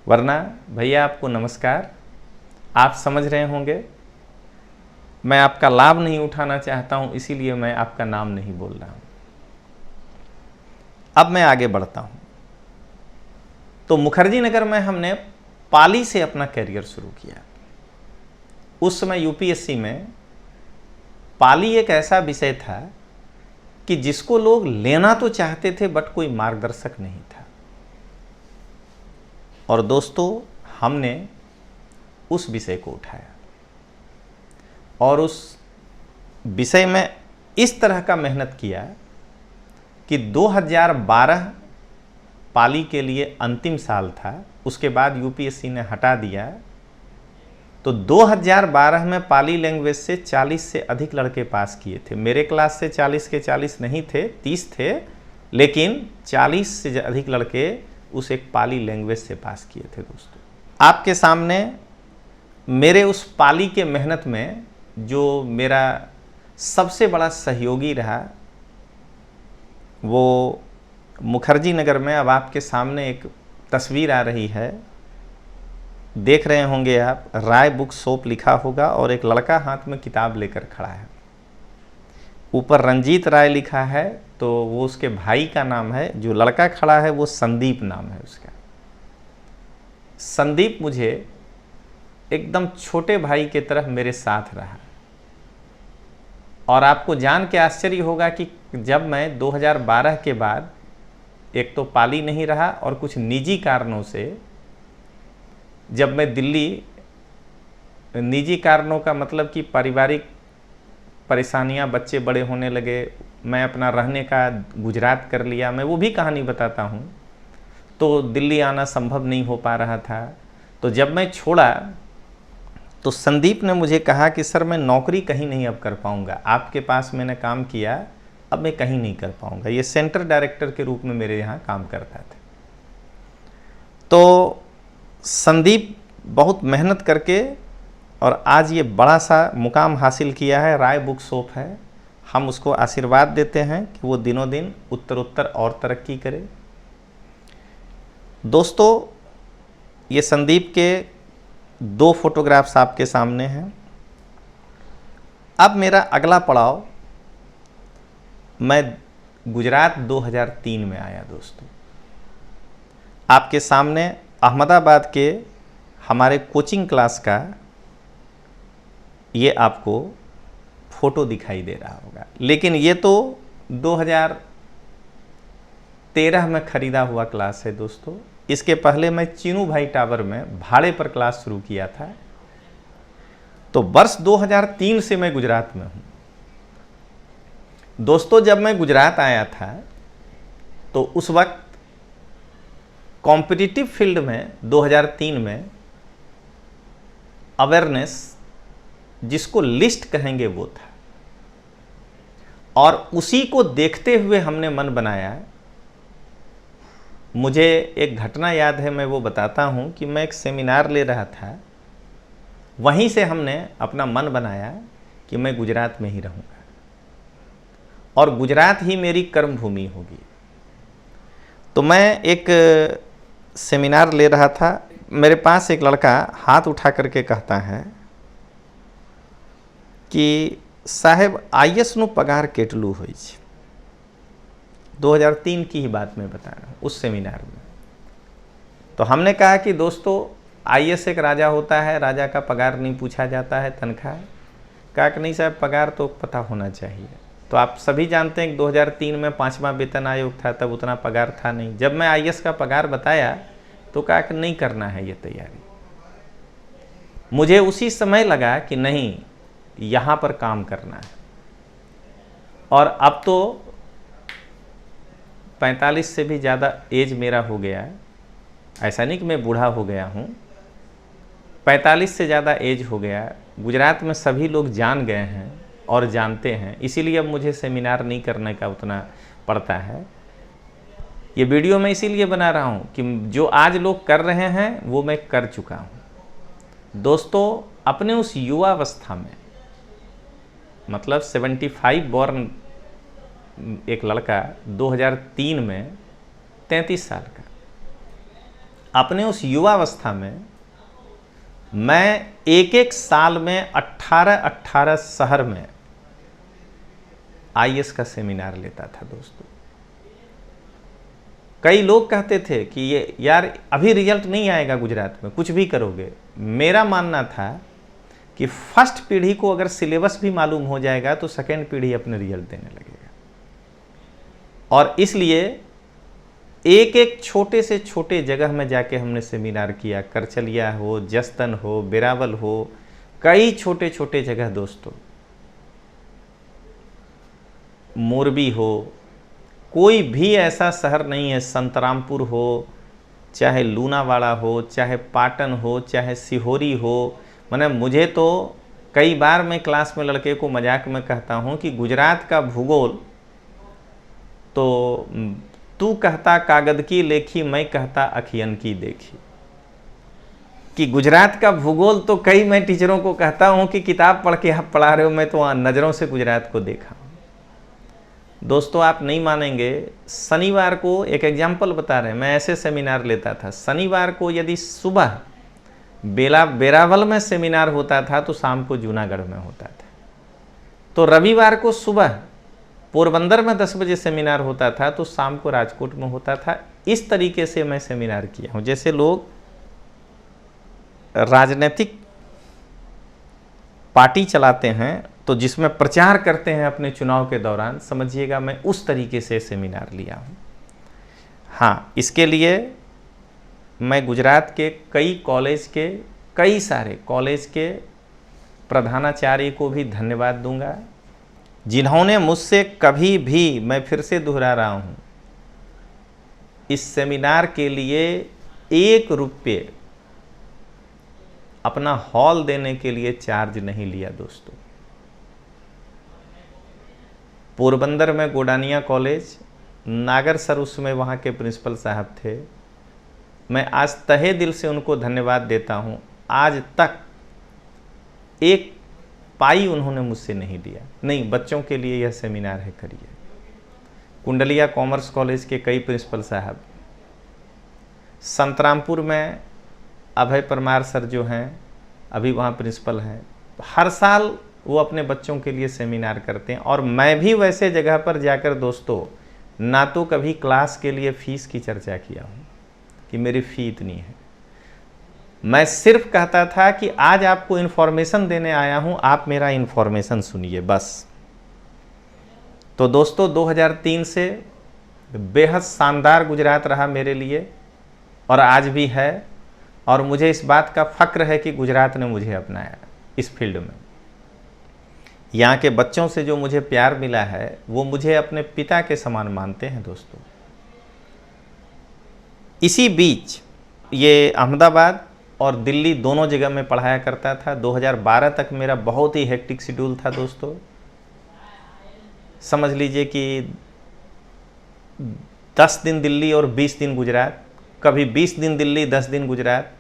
वरना भैया आपको नमस्कार, आप समझ रहे होंगे मैं आपका लाभ नहीं उठाना चाहता हूँ, इसीलिए मैं आपका नाम नहीं बोल रहा हूँ। अब मैं आगे बढ़ता हूँ। तो मुखर्जी नगर में हमने पाली से अपना करियर शुरू किया। उस समय यूपीएससी में पाली एक ऐसा विषय था कि जिसको लोग लेना तो चाहते थे बट कोई मार्गदर्शक नहीं था। और दोस्तों, हमने उस विषय को उठाया और उस विषय में इस तरह का मेहनत किया कि 2012 पाली के लिए अंतिम साल था, उसके बाद यूपीएससी ने हटा दिया। तो 2012 में पाली लैंग्वेज से 40 से अधिक लड़के पास किए थे। मेरे क्लास से 40 के 40 नहीं थे, 30 थे, लेकिन 40 से अधिक लड़के उस एक पाली लैंग्वेज से पास किए थे। दोस्तों, आपके सामने मेरे उस पाली के मेहनत में जो मेरा सबसे बड़ा सहयोगी रहा, वो मुखर्जी नगर में अब आपके सामने एक तस्वीर आ रही है, देख रहे होंगे आप, राय बुक शॉप लिखा होगा और एक लड़का हाथ में किताब लेकर खड़ा है। ऊपर रंजीत राय लिखा है, तो वो उसके भाई का नाम है। जो लड़का खड़ा है वो संदीप नाम है उसका। संदीप मुझे एकदम छोटे भाई की तरह मेरे साथ रहा। और आपको जान के आश्चर्य होगा कि जब मैं 2012 के बाद एक तो पाली नहीं रहा और कुछ निजी कारणों से जब मैं दिल्ली, निजी कारणों का मतलब कि पारिवारिक परेशानियां, बच्चे बड़े होने लगे, मैं अपना रहने का गुजरात कर लिया, मैं वो भी कहानी बताता हूँ। तो दिल्ली आना संभव नहीं हो पा रहा था। तो जब मैं छोड़ा तो संदीप ने मुझे कहा कि सर मैं नौकरी कहीं नहीं अब कर पाऊँगा, आपके पास मैंने काम किया, अब मैं कहीं नहीं कर पाऊँगा। ये सेंटर डायरेक्टर के रूप में मेरे यहाँ काम करता था। तो संदीप बहुत मेहनत करके और आज ये बड़ा सा मुकाम हासिल किया है, राय बुक शॉप है। हम उसको आशीर्वाद देते हैं कि वो दिनों दिन उत्तरोत्तर और तरक्की करे। दोस्तों, ये संदीप के 2 फोटोग्राफ्स आपके सामने हैं। अब मेरा अगला पड़ाव, मैं गुजरात 2003 में आया। दोस्तों, आपके सामने अहमदाबाद के हमारे कोचिंग क्लास का ये आपको फोटो दिखाई दे रहा होगा, लेकिन ये तो 2013 में खरीदा हुआ क्लास है। दोस्तों, इसके पहले मैं चीनू भाई टावर में भाड़े पर क्लास शुरू किया था। तो वर्ष 2003 से मैं गुजरात में हूँ। दोस्तों, जब मैं गुजरात आया था तो उस वक्त कॉम्पिटिटिव फील्ड में 2003 में अवेयरनेस, जिसको लिस्ट कहेंगे, वो था। और उसी को देखते हुए हमने मन बनाया। मुझे एक घटना याद है, मैं वो बताता हूँ कि मैं एक सेमिनार ले रहा था, वहीं से हमने अपना मन बनाया कि मैं गुजरात में ही रहूँगा और गुजरात ही मेरी कर्म भूमि होगी। तो मैं एक सेमिनार ले रहा था, मेरे पास एक लड़का हाथ उठा करके कहता है कि साहेब आईएएस नु पगार केटलू होई छे। 2003 की ही बात मैं बता रहा हूँ, उस सेमिनार में। तो हमने कहा कि दोस्तों, आईएएस एक राजा होता है, राजा का पगार नहीं पूछा जाता है, तनख्वाह। कहा कि नहीं साहब, पगार तो पता होना चाहिए। तो आप सभी जानते हैं कि 2003 में 5वां वेतन आयोग था, तब उतना पगार था नहीं। जब मैं आईएएस का पगार बताया तो कहा कि नहीं करना है ये तैयारी। मुझे उसी समय लगा कि नहीं, यहाँ पर काम करना है। और अब तो 45 से भी ज़्यादा एज मेरा हो गया है। ऐसा नहीं कि मैं बूढ़ा हो गया हूँ, 45 से ज़्यादा एज हो गया। गुजरात में सभी लोग जान गए हैं और जानते हैं, इसीलिए अब मुझे सेमिनार नहीं करने का उतना पड़ता है। ये वीडियो मैं इसीलिए बना रहा हूँ कि जो आज लोग कर रहे हैं वो मैं कर चुका हूँ। दोस्तों, अपने उस युवावस्था में, मतलब 75 बॉर्न एक लड़का 2003 में 33 साल का, अपने उस युवावस्था में मैं एक एक साल में 18 शहर में आईएएस का सेमिनार लेता था। दोस्तों, कई लोग कहते थे कि ये यार अभी रिजल्ट नहीं आएगा गुजरात में, कुछ भी करोगे। मेरा मानना था कि फर्स्ट पीढ़ी को अगर सिलेबस भी मालूम हो जाएगा तो सेकेंड पीढ़ी अपने रिजल्ट देने लगेगा। और इसलिए एक एक छोटे से छोटे जगह में जाके हमने सेमिनार किया। करचलिया हो, जस्तन हो, बेरावल हो, कई छोटे छोटे जगह दोस्तों, मोरबी हो, कोई भी ऐसा शहर नहीं है, संतरामपुर हो, चाहे लूनावाड़ा हो, चाहे पाटन हो, चाहे सिहोरी हो। मैंने मुझे तो कई बार मैं क्लास में लड़के को मजाक में कहता हूँ कि गुजरात का भूगोल तो तू कहता कागद की लेखी, मैं कहता अखियन की देखी। कि गुजरात का भूगोल तो कई मैं टीचरों को कहता हूँ कि किताब पढ़ के आप पढ़ा रहे हो, मैं तो नज़रों से गुजरात को देखा। दोस्तों, आप नहीं मानेंगे, शनिवार को एक एग्जाम्पल बता रहे हैं, मैं ऐसे सेमिनार लेता था। शनिवार को यदि सुबह बेरावल में सेमिनार होता था तो शाम को जूनागढ़ में होता था। तो रविवार को सुबह पोरबंदर में 10 बजे सेमिनार होता था तो शाम को राजकोट में होता था। इस तरीके से मैं सेमिनार किया हूँ। जैसे लोग राजनीतिक पार्टी चलाते हैं तो जिसमें प्रचार करते हैं अपने चुनाव के दौरान, समझिएगा मैं उस तरीके से सेमिनार लिया हूँ। हाँ, इसके लिए मैं गुजरात के कई सारे कॉलेज के प्रधानाचार्य को भी धन्यवाद दूंगा, जिन्होंने मुझसे कभी भी, मैं फिर से दोहरा रहा हूँ, इस सेमिनार के लिए 1 रुपये अपना हॉल देने के लिए चार्ज नहीं लिया। दोस्तों, पोरबंदर में गोडानिया कॉलेज, नागर सर उस समय वहाँ के प्रिंसिपल साहब थे, मैं आज तहे दिल से उनको धन्यवाद देता हूँ। आज तक 1 पाई उन्होंने मुझसे नहीं लिया। नहीं, बच्चों के लिए यह सेमिनार है, करिए। कुंडलिया कॉमर्स कॉलेज के कई प्रिंसिपल साहब, संतरामपुर में अभय परमार सर जो हैं, अभी वहाँ प्रिंसिपल हैं, हर साल वो अपने बच्चों के लिए सेमिनार करते हैं। और मैं भी वैसे जगह पर जाकर दोस्तों ना तो कभी क्लास के लिए फ़ीस की चर्चा किया हूँ कि मेरी फ़ी इतनी है। मैं सिर्फ कहता था कि आज आपको इन्फॉर्मेशन देने आया हूँ, आप मेरा इन्फॉर्मेशन सुनिए, बस। तो दोस्तों, 2003 से बेहद शानदार गुजरात रहा मेरे लिए और आज भी है। और मुझे इस बात का फ़ख्र है कि गुजरात ने मुझे अपनाया इस फील्ड में। यहाँ के बच्चों से जो मुझे प्यार मिला है वो मुझे अपने पिता के समान मानते हैं। दोस्तों, इसी बीच ये अहमदाबाद और दिल्ली दोनों जगह में पढ़ाया करता था। 2012 तक मेरा बहुत ही हेक्टिक शेड्यूल था। दोस्तों, समझ लीजिए कि 10 दिन दिल्ली और 20 दिन गुजरात, कभी 20 दिन दिल्ली 10 दिन गुजरात,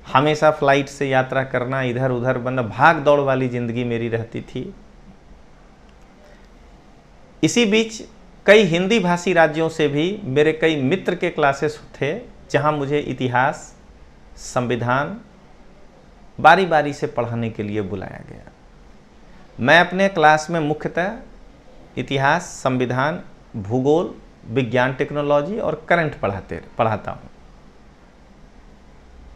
हमेशा फ्लाइट से यात्रा करना, इधर उधर बनना, भाग दौड़ वाली ज़िंदगी मेरी रहती थी। इसी बीच कई हिंदी भाषी राज्यों से भी मेरे कई मित्र के क्लासेस थे, जहां मुझे इतिहास, संविधान बारी बारी से पढ़ाने के लिए बुलाया गया। मैं अपने क्लास में मुख्यतः इतिहास, संविधान, भूगोल, विज्ञान टेक्नोलॉजी और करंट पढ़ाता हूँ।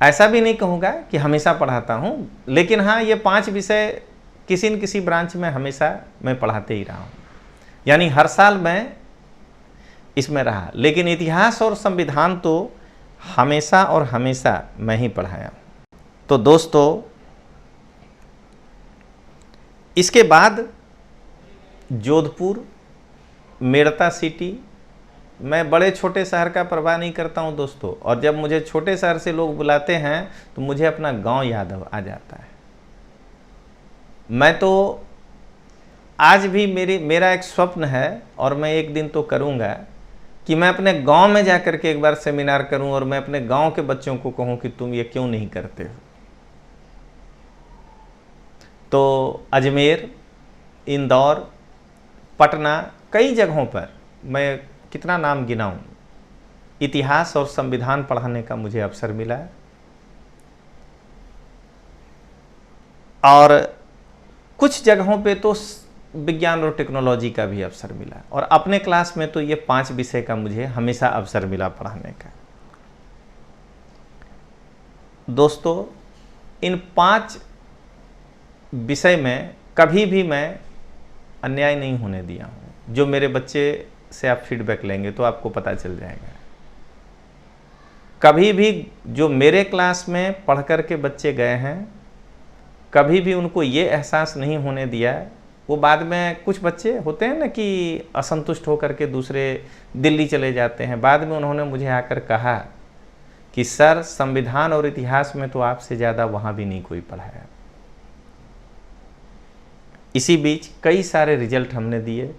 ऐसा भी नहीं कहूँगा कि हमेशा पढ़ाता हूँ, लेकिन हाँ, ये 5 विषय किसी न किसी ब्रांच में हमेशा मैं पढ़ाते ही रहा हूँ। यानी हर साल मैं इसमें रहा, लेकिन इतिहास और संविधान तो हमेशा और हमेशा मैं ही पढ़ाया। तो दोस्तों, इसके बाद जोधपुर, मेड़ता सिटी, मैं बड़े छोटे शहर का परवाह नहीं करता हूं दोस्तों। और जब मुझे छोटे शहर से लोग बुलाते हैं तो मुझे अपना गांव याद आ जाता है। मैं तो आज भी मेरा एक स्वप्न है और मैं एक दिन तो करूँगा कि मैं अपने गांव में जाकर के एक बार सेमिनार करूं और मैं अपने गांव के बच्चों को कहूं कि तुम ये क्यों नहीं करते हो। तो अजमेर, इंदौर, पटना, कई जगहों पर मैं कितना नाम गिनाऊं, इतिहास और संविधान पढ़ाने का मुझे अवसर मिला और कुछ जगहों पे तो विज्ञान और टेक्नोलॉजी का भी अवसर मिला और अपने क्लास में तो ये 5 विषय का मुझे हमेशा अवसर मिला पढ़ाने का। दोस्तों, इन 5 विषय में कभी भी मैं अन्याय नहीं होने दिया हूँ। जो मेरे बच्चे से आप फीडबैक लेंगे तो आपको पता चल जाएगा। कभी भी जो मेरे क्लास में पढ़ कर के बच्चे गए हैं, कभी भी उनको ये एहसास नहीं होने दिया। वो बाद में कुछ बच्चे होते हैं ना कि असंतुष्ट होकर के दूसरे दिल्ली चले जाते हैं। बाद में उन्होंने मुझे आकर कहा कि सर, संविधान और इतिहास में तो आपसे ज़्यादा वहाँ भी नहीं कोई पढ़ाया। इसी बीच कई सारे रिजल्ट हमने दिए।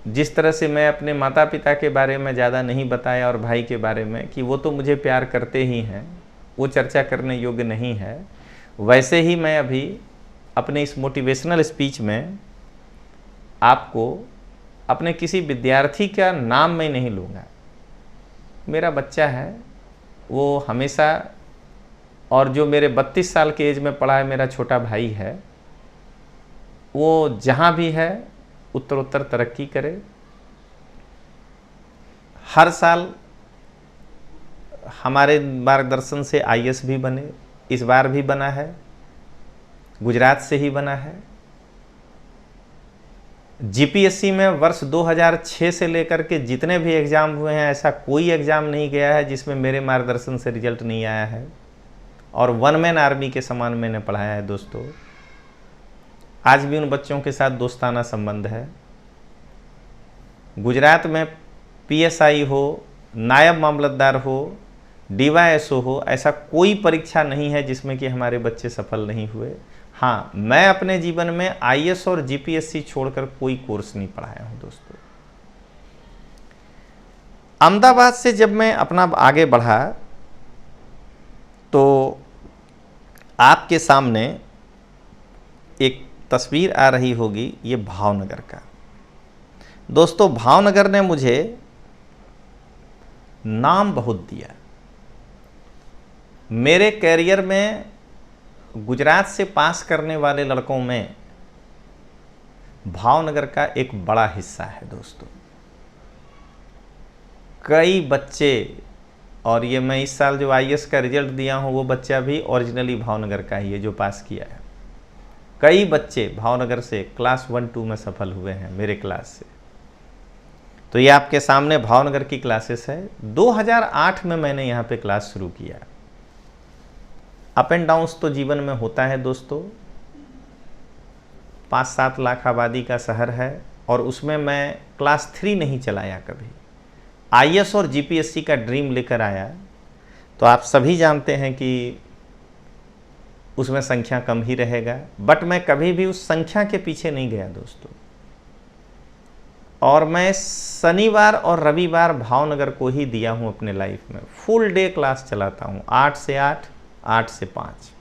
जिस तरह से मैं अपने माता पिता के बारे में ज़्यादा नहीं बताया और भाई के बारे में कि वो तो मुझे प्यार करते ही हैं, वो चर्चा करने योग्य नहीं है, वैसे ही मैं अभी अपने इस मोटिवेशनल स्पीच में आपको अपने किसी विद्यार्थी का नाम मैं नहीं लूँगा। मेरा बच्चा है वो हमेशा, और जो मेरे 32 साल के एज में पढ़ा है मेरा छोटा भाई है, वो जहाँ भी है उत्तरोत्तर तरक्की करे। हर साल हमारे मार्गदर्शन से आईएएस भी बने, इस बार भी बना है, गुजरात से ही बना है। जीपीएससी में वर्ष 2006 से लेकर के जितने भी एग्ज़ाम हुए हैं, ऐसा कोई एग्ज़ाम नहीं गया है जिसमें मेरे मार्गदर्शन से रिजल्ट नहीं आया है। और वन मैन आर्मी के समान मैंने पढ़ाया है। दोस्तों, आज भी उन बच्चों के साथ दोस्ताना संबंध है। गुजरात में पीएसआई हो, नायब मामलतदार हो, डीवाईएसओ हो, ऐसा कोई परीक्षा नहीं है जिसमें कि हमारे बच्चे सफल नहीं हुए। हाँ, मैं अपने जीवन में आईएएस और जीपीएससी छोड़कर कोई कोर्स नहीं पढ़ाया हूँ। दोस्तों, अहमदाबाद से जब मैं अपना आगे बढ़ा तो आपके सामने एक तस्वीर आ रही होगी, ये भावनगर का। दोस्तों, भावनगर ने मुझे नाम बहुत दिया। मेरे कैरियर में गुजरात से पास करने वाले लड़कों में भावनगर का एक बड़ा हिस्सा है। दोस्तों, कई बच्चे, और ये मैं इस साल जो आईएएस का रिजल्ट दिया हूँ वो बच्चा भी ओरिजिनली भावनगर का ही है जो पास किया है। कई बच्चे भावनगर से क्लास 1-2 में सफल हुए हैं मेरे क्लास से। तो ये आपके सामने भावनगर की क्लासेस है। 2008 में मैंने यहाँ पे क्लास शुरू किया। अप एंड डाउन्स तो जीवन में होता है दोस्तों। 5-7 लाख आबादी का शहर है और उसमें मैं क्लास 3 नहीं चलाया कभी। आईएएस और जीपीएससी का ड्रीम लेकर आया तो आप सभी जानते हैं कि उसमें संख्या कम ही रहेगा, बट मैं कभी भी उस संख्या के पीछे नहीं गया दोस्तों। और मैं शनिवार और रविवार भावनगर को ही दिया हूं अपने लाइफ में। फुल डे क्लास चलाता हूं, 8 से 8, 8 से 5।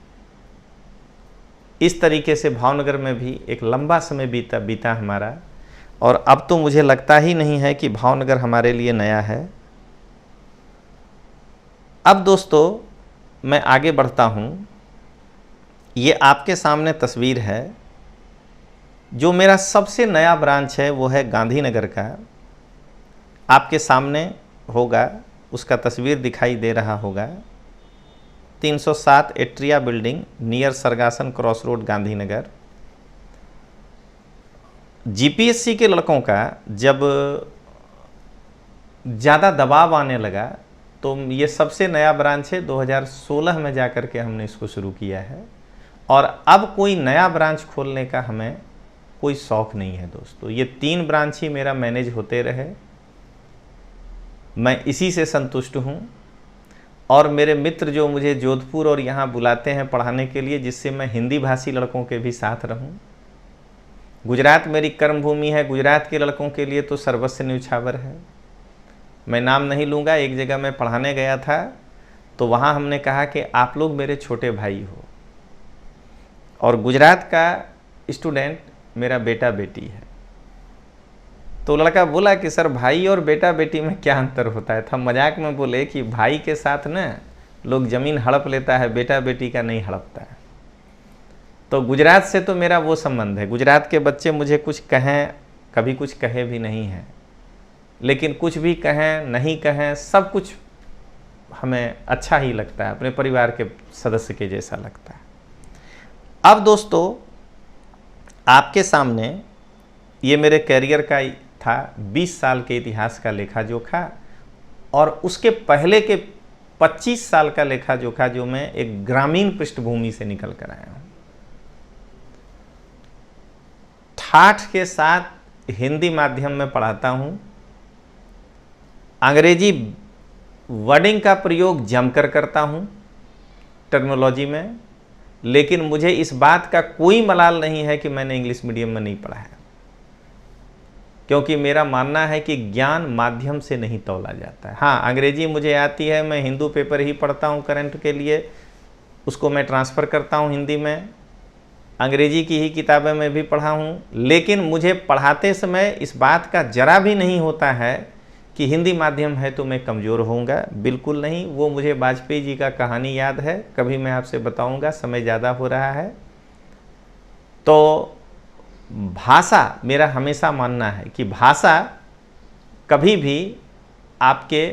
इस तरीके से भावनगर में भी एक लंबा समय बीता हमारा। और अब तो मुझे लगता ही नहीं है कि भावनगर हमारे लिए नया है। अब दोस्तों मैं आगे बढ़ता हूँ। ये आपके सामने तस्वीर है। जो मेरा सबसे नया ब्रांच है वो है गांधीनगर का। आपके सामने होगा, उसका तस्वीर दिखाई दे रहा होगा। 307 Atria building, near Sargasan cross road, Gandhinagar. GPSC के लड़कों का जब ज़्यादा दबाव आने लगा तो ये सबसे नया ब्रांच है। 2016 में जाकर के हमने इसको शुरू किया है और अब कोई नया ब्रांच खोलने का हमें कोई शौक़ नहीं है दोस्तों। ये 3 ब्रांच ही मेरा मैनेज होते रहे, मैं इसी से संतुष्ट हूँ। और मेरे मित्र जो मुझे जोधपुर और यहाँ बुलाते हैं पढ़ाने के लिए, जिससे मैं हिंदी भाषी लड़कों के भी साथ रहूँ, गुजरात मेरी कर्म भूमि है, गुजरात के लड़कों के लिए तो सर्वस्व न्यौछावर है। मैं नाम नहीं लूँगा, एक जगह मैं पढ़ाने गया था तो वहाँ हमने कहा कि आप लोग मेरे छोटे भाई हो, और गुजरात का स्टूडेंट मेरा बेटा बेटी है। तो लड़का बोला कि सर भाई और बेटा बेटी में क्या अंतर होता है। तो हम मजाक में बोले कि भाई के साथ ना लोग ज़मीन हड़प लेता है, बेटा बेटी का नहीं हड़पता है। तो गुजरात से तो मेरा वो संबंध है। गुजरात के बच्चे मुझे कुछ कहें, कभी कुछ कहे भी नहीं हैं, लेकिन कुछ भी कहें नहीं कहें सब कुछ हमें अच्छा ही लगता है, अपने परिवार के सदस्य के जैसा लगता है। अब दोस्तों आपके सामने ये मेरे कैरियर का था 20 साल के इतिहास का लेखा जोखा, और उसके पहले के 25 साल का लेखा जोखा जो मैं एक ग्रामीण पृष्ठभूमि से निकल कर आया हूँ। ठाठ के साथ हिंदी माध्यम में पढ़ाता हूँ, अंग्रेजी वर्डिंग का प्रयोग जमकर करता हूँ टर्मिनोलॉजी में, लेकिन मुझे इस बात का कोई मलाल नहीं है कि मैंने इंग्लिश मीडियम में नहीं पढ़ा है, क्योंकि मेरा मानना है कि ज्ञान माध्यम से नहीं तौला जाता है। हाँ, अंग्रेजी मुझे आती है, मैं हिंदू पेपर ही पढ़ता हूँ करंट के लिए, उसको मैं ट्रांसफ़र करता हूँ हिंदी में, अंग्रेजी की ही किताबें मैं भी पढ़ा हूँ, लेकिन मुझे पढ़ाते समय इस बात का जरा भी नहीं होता है कि हिंदी माध्यम है तो मैं कमज़ोर होऊंगा, बिल्कुल नहीं। वो मुझे वाजपेयी जी का कहानी याद है, कभी मैं आपसे बताऊंगा, समय ज़्यादा हो रहा है। तो भाषा, मेरा हमेशा मानना है कि भाषा कभी भी आपके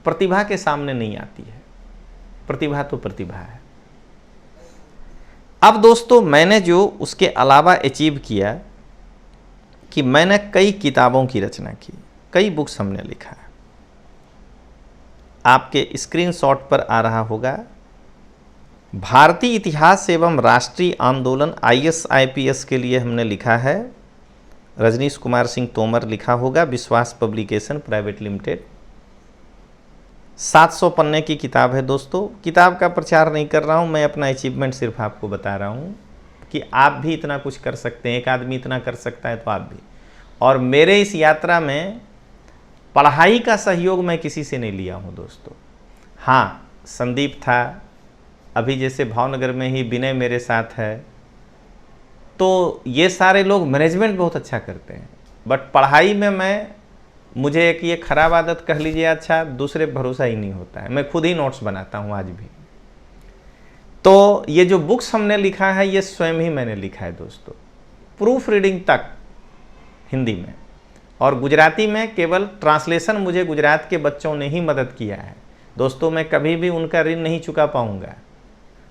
प्रतिभा के सामने नहीं आती है, प्रतिभा तो प्रतिभा है। अब दोस्तों मैंने जो उसके अलावा अचीव किया कि मैंने कई किताबों की रचना की, कई बुक्स हमने लिखा है। आपके स्क्रीनशॉट पर आ रहा होगा, भारतीय इतिहास एवं राष्ट्रीय आंदोलन IS-IPS के लिए हमने लिखा है, रजनीश कुमार सिंह तोमर लिखा होगा, विश्वास पब्लिकेशन प्राइवेट लिमिटेड। 700 पन्ने की किताब है दोस्तों। किताब का प्रचार नहीं कर रहा हूँ मैं, अपना अचीवमेंट सिर्फ आपको बता रहा हूँ कि आप भी इतना कुछ कर सकते हैं, एक आदमी इतना कर सकता है तो आप भी। और मेरे इस यात्रा में पढ़ाई का सहयोग मैं किसी से नहीं लिया हूँ दोस्तों। हाँ, संदीप था, अभी जैसे भावनगर में ही विनय मेरे साथ है, तो ये सारे लोग मैनेजमेंट बहुत अच्छा करते हैं, बट पढ़ाई में मुझे एक ये खराब आदत कह लीजिए, अच्छा दूसरे भरोसा ही नहीं होता है, मैं खुद ही नोट्स बनाता हूँ आज भी। तो ये जो बुक्स हमने लिखा है ये स्वयं ही मैंने लिखा है दोस्तों, प्रूफ रीडिंग तक हिंदी में, और गुजराती में केवल ट्रांसलेशन मुझे गुजरात के बच्चों ने ही मदद किया है दोस्तों। मैं कभी भी उनका ऋण नहीं चुका पाऊंगा,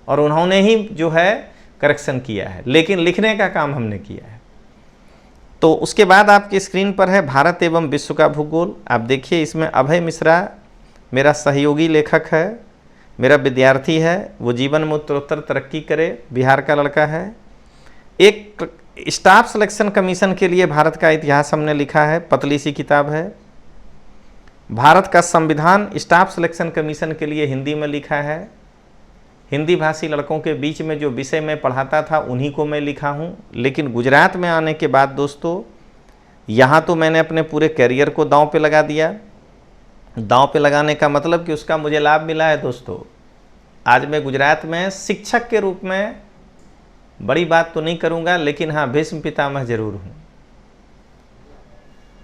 और उन्होंने ही जो है करेक्शन किया है, लेकिन लिखने का काम हमने किया है। तो उसके बाद आपकी स्क्रीन पर है भारत एवं विश्व का भूगोल। आप देखिए, इसमें अभय मिश्रा मेरा सहयोगी लेखक है, मेरा विद्यार्थी है, वो जीवन में उत्तरोत्तर तरक्की करे, बिहार का लड़का है। एक स्टाफ सिलेक्शन कमीशन के लिए भारत का इतिहास हमने लिखा है, पतली सी किताब है। भारत का संविधान स्टाफ सिलेक्शन कमीशन के लिए हिंदी में लिखा है। हिंदी भाषी लड़कों के बीच में जो विषय मैं पढ़ाता था उन्हीं को मैं लिखा हूँ, लेकिन गुजरात में आने के बाद दोस्तों यहाँ तो मैंने अपने पूरे करियर को दांव पे लगा दिया। दांव पे लगाने का मतलब कि उसका मुझे लाभ मिला है दोस्तों। आज मैं गुजरात में शिक्षक के रूप में, बड़ी बात तो नहीं करूँगा, लेकिन हाँ भीष्म पितामह जरूर हूँ।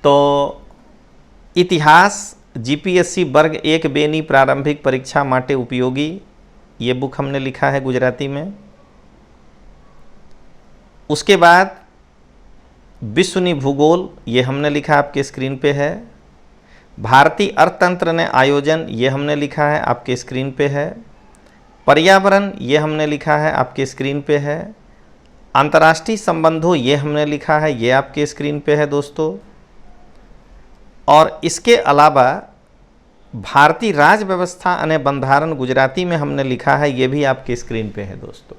तो इतिहास GPSC वर्ग 1 बेनी प्रारंभिक परीक्षा माटे उपयोगी, ये बुक हमने लिखा है गुजराती में। उसके बाद विश्वनी भूगोल, ये हमने लिखा आपके स्क्रीन पे है। भारतीय अर्थतंत्र ने आयोजन, ये हमने लिखा है आपके स्क्रीन पे है। पर्यावरण, ये हमने लिखा है आपके स्क्रीन पे है। अंतर्राष्ट्रीय संबंधों, ये हमने लिखा है, ये आपके स्क्रीन पे है दोस्तों। और इसके अलावा भारतीय राज व्यवस्था अने बंधारण गुजराती में हमने लिखा है, ये भी आपके स्क्रीन पे है दोस्तों।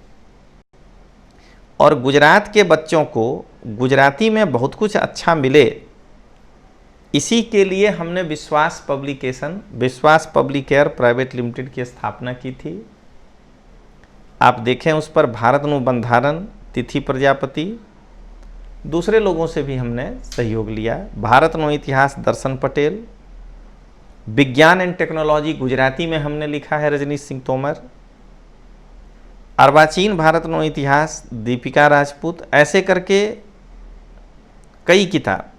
और गुजरात के बच्चों को गुजराती में बहुत कुछ अच्छा मिले, इसी के लिए हमने विश्वास पब्लिकेशन, विश्वास पब्लिकेयर प्राइवेट लिमिटेड की स्थापना की थी। आप देखें उस पर भारत नु बंधारण, तिथि प्रजापति, दूसरे लोगों से भी हमने सहयोग लिया। भारत नो इतिहास दर्शन पटेल, विज्ञान एंड टेक्नोलॉजी गुजराती में हमने लिखा है रजनीश सिंह तोमर, अर्वाचीन भारत नो इतिहास दीपिका राजपूत, ऐसे करके कई किताब।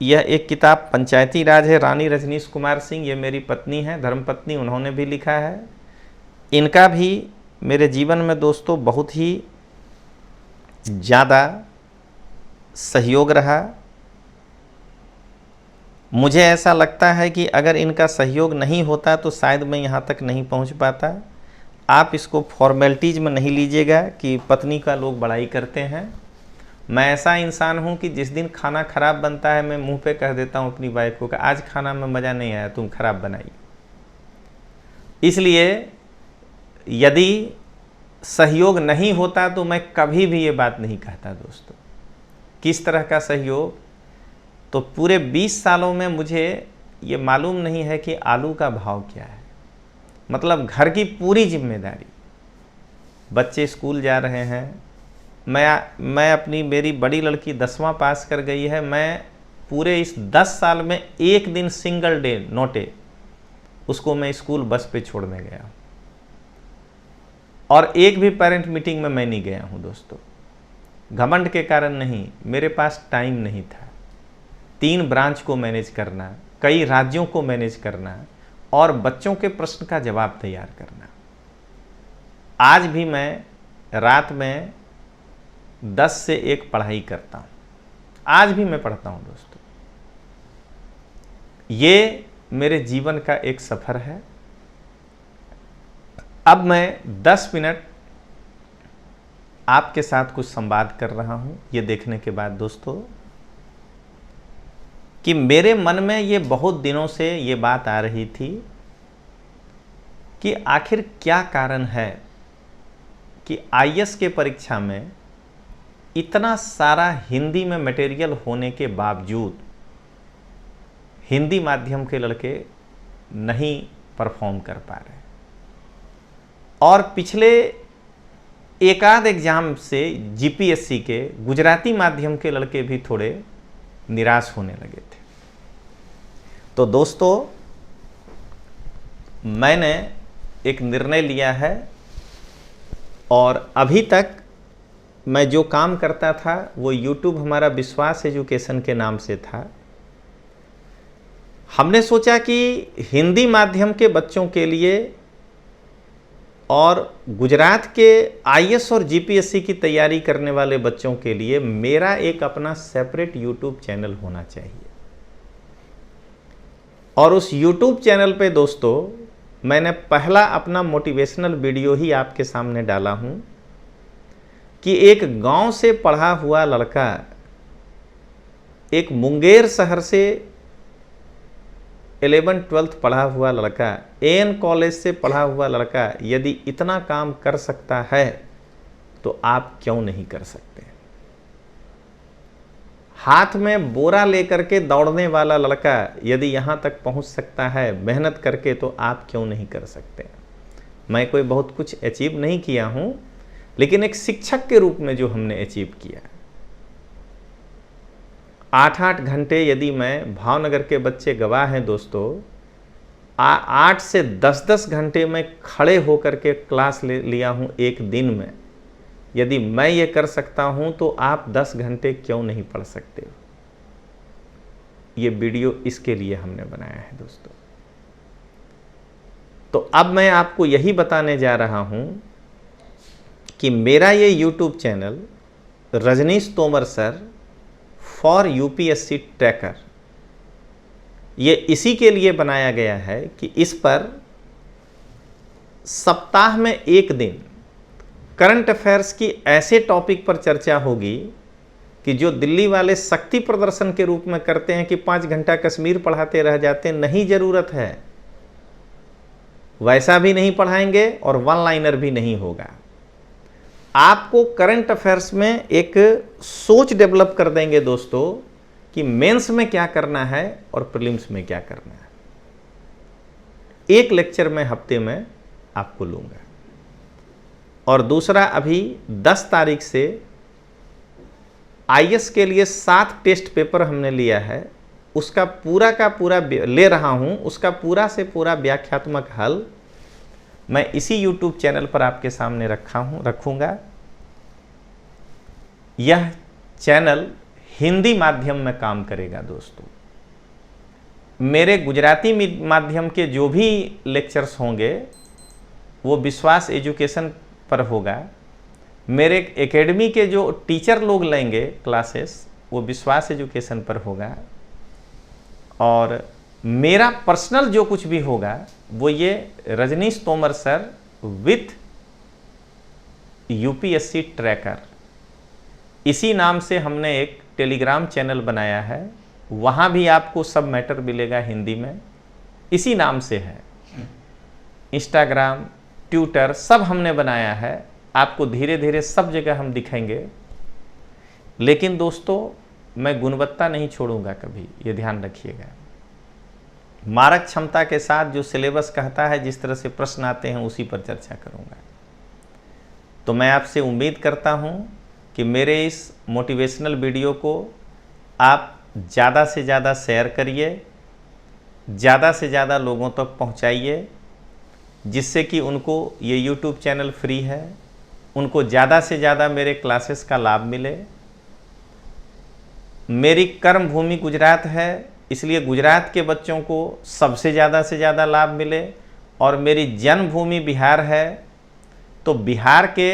यह एक किताब पंचायती राज है, रानी रजनीश कुमार सिंह, ये मेरी पत्नी है, धर्मपत्नी, उन्होंने भी लिखा है। इनका भी मेरे जीवन में दोस्तों बहुत ही ज़्यादा सहयोग रहा। मुझे ऐसा लगता है कि अगर इनका सहयोग नहीं होता तो शायद मैं यहाँ तक नहीं पहुँच पाता। आप इसको फॉर्मेलिटीज़ में नहीं लीजिएगा कि पत्नी का लोग बड़ाई करते हैं। मैं ऐसा इंसान हूँ कि जिस दिन खाना खराब बनता है मैं मुंह पे कह देता हूँ अपनी वाइफ को कि आज खाना में मज़ा नहीं आया, तुम खराब बनाई। इसलिए यदि सहयोग नहीं होता तो मैं कभी भी ये बात नहीं कहता दोस्तों। किस तरह का सहयोग, तो पूरे 20 सालों में मुझे ये मालूम नहीं है कि आलू का भाव क्या है। मतलब घर की पूरी जिम्मेदारी, बच्चे स्कूल जा रहे हैं, मैं अपनी, मेरी बड़ी लड़की 10वां पास कर गई है, मैं पूरे इस 10 साल में एक दिन सिंगल डे नोटे उसको मैं स्कूल बस पे छोड़ने गया और एक भी पेरेंट मीटिंग में मैं नहीं गया हूं दोस्तों। घमंड के कारण नहीं, मेरे पास टाइम नहीं था। 3 ब्रांच को मैनेज करना, कई राज्यों को मैनेज करना और बच्चों के प्रश्न का जवाब तैयार करना। आज भी मैं रात में 10 से 1 पढ़ाई करता हूं, आज भी मैं पढ़ता हूं दोस्तों। ये मेरे जीवन का एक सफर है। अब मैं 10 मिनट आपके साथ कुछ संवाद कर रहा हूं, ये देखने के बाद दोस्तों कि मेरे मन में ये बहुत दिनों से ये बात आ रही थी कि आखिर क्या कारण है कि आईएएस के परीक्षा में इतना सारा हिंदी में मटेरियल होने के बावजूद हिंदी माध्यम के लड़के नहीं परफॉर्म कर पा रहे। और पिछले एक आध एग्जाम से जीपीएससी के गुजराती माध्यम के लड़के भी थोड़े निराश होने लगे थे। तो दोस्तों मैंने एक निर्णय लिया है और अभी तक मैं जो काम करता था वो YouTube हमारा विश्वास एजुकेशन के नाम से था। हमने सोचा कि हिंदी माध्यम के बच्चों के लिए और गुजरात के आईएएस और जीपीएससी की तैयारी करने वाले बच्चों के लिए मेरा एक अपना सेपरेट YouTube चैनल होना चाहिए। और उस YouTube चैनल पे दोस्तों मैंने पहला अपना मोटिवेशनल वीडियो ही आपके सामने डाला हूं कि एक गांव से पढ़ा हुआ लड़का, एक मुंगेर शहर से 11th-12th पढ़ा हुआ लड़का, एएन कॉलेज से पढ़ा हुआ लड़का यदि इतना काम कर सकता है तो आप क्यों नहीं कर सकते। हाथ में बोरा लेकर के दौड़ने वाला लड़का यदि यहाँ तक पहुँच सकता है मेहनत करके, तो आप क्यों नहीं कर सकते। मैं कोई बहुत कुछ अचीव नहीं किया हूँ, लेकिन एक शिक्षक के रूप में जो हमने अचीव किया, 8-8 घंटे यदि मैं, भावनगर के बच्चे गवाह हैं दोस्तों, 8 से 10-10 घंटे में खड़े होकर के क्लास लिया हूं एक दिन में। यदि मैं ये कर सकता हूं तो आप 10 घंटे क्यों नहीं पढ़ सकते। ये वीडियो इसके लिए हमने बनाया है दोस्तों। तो अब मैं आपको यही बताने जा रहा हूं कि मेरा ये YouTube channel Rajnish Tomar sir for UPSC tracker, ये इसी के लिए बनाया गया है कि इस पर सप्ताह में एक दिन करंट अफेयर्स की ऐसे टॉपिक पर चर्चा होगी कि जो दिल्ली वाले शक्ति प्रदर्शन के रूप में करते हैं कि 5 घंटा कश्मीर पढ़ाते रह जाते, नहीं जरूरत है, वैसा भी नहीं पढ़ाएंगे और वन लाइनर भी नहीं होगा। आपको करंट अफेयर्स में एक सोच डेवलप कर देंगे दोस्तों कि मेंस में क्या करना है और प्रीलिम्स में क्या करना है। एक लेक्चर में हफ्ते में आपको लूंगा। और दूसरा, अभी 10 तारीख से आईएएस के लिए 7 टेस्ट पेपर हमने लिया है, उसका पूरा का पूरा ले रहा हूं, उसका पूरा से पूरा व्याख्यात्मक हल मैं इसी YouTube चैनल पर आपके सामने रखूंगा। यह चैनल हिंदी माध्यम में काम करेगा दोस्तों। मेरे गुजराती माध्यम के जो भी लेक्चर्स होंगे वो विश्वास एजुकेशन पर होगा। मेरे एकेडमी के जो टीचर लोग लेंगे क्लासेस वो विश्वास एजुकेशन पर होगा, और मेरा पर्सनल जो कुछ भी होगा वो ये Rajnish Tomar sir with UPSC tracker, इसी नाम से हमने एक टेलीग्राम चैनल बनाया है। वहाँ भी आपको सब मैटर मिलेगा हिंदी में, इसी नाम से है। इंस्टाग्राम, ट्विटर सब हमने बनाया है, आपको धीरे धीरे सब जगह हम दिखाएंगे। लेकिन दोस्तों मैं गुणवत्ता नहीं छोड़ूंगा कभी, ये ध्यान रखिएगा। मारक क्षमता के साथ जो सिलेबस कहता है, जिस तरह से प्रश्न आते हैं उसी पर चर्चा करूंगा। तो मैं आपसे उम्मीद करता हूं कि मेरे इस मोटिवेशनल वीडियो को आप ज़्यादा से ज़्यादा शेयर करिए, ज़्यादा से ज़्यादा लोगों तक पहुंचाइए, जिससे कि उनको ये YouTube चैनल फ्री है, उनको ज़्यादा से ज़्यादा मेरे क्लासेस का लाभ मिले। मेरी कर्म भूमि गुजरात है, इसलिए गुजरात के बच्चों को सबसे ज़्यादा से ज़्यादा लाभ मिले, और मेरी जन्मभूमि बिहार है, तो बिहार के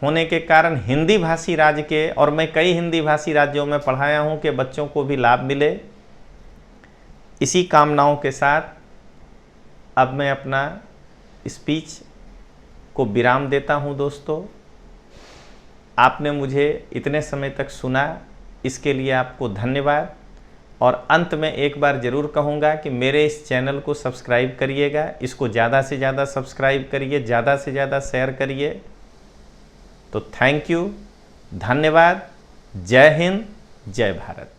होने के कारण हिंदी भाषी राज्य के, और मैं कई हिंदी भाषी राज्यों में पढ़ाया हूं, कि बच्चों को भी लाभ मिले। इसी कामनाओं के साथ अब मैं अपना स्पीच को विराम देता हूं। दोस्तों आपने मुझे इतने समय तक सुना, इसके लिए आपको धन्यवाद। और अंत में एक बार ज़रूर कहूँगा कि मेरे इस चैनल को सब्सक्राइब करिएगा, इसको ज़्यादा से ज़्यादा सब्सक्राइब करिए, ज़्यादा से ज़्यादा शेयर करिए। तो थैंक यू, धन्यवाद, जय हिंद, जय भारत।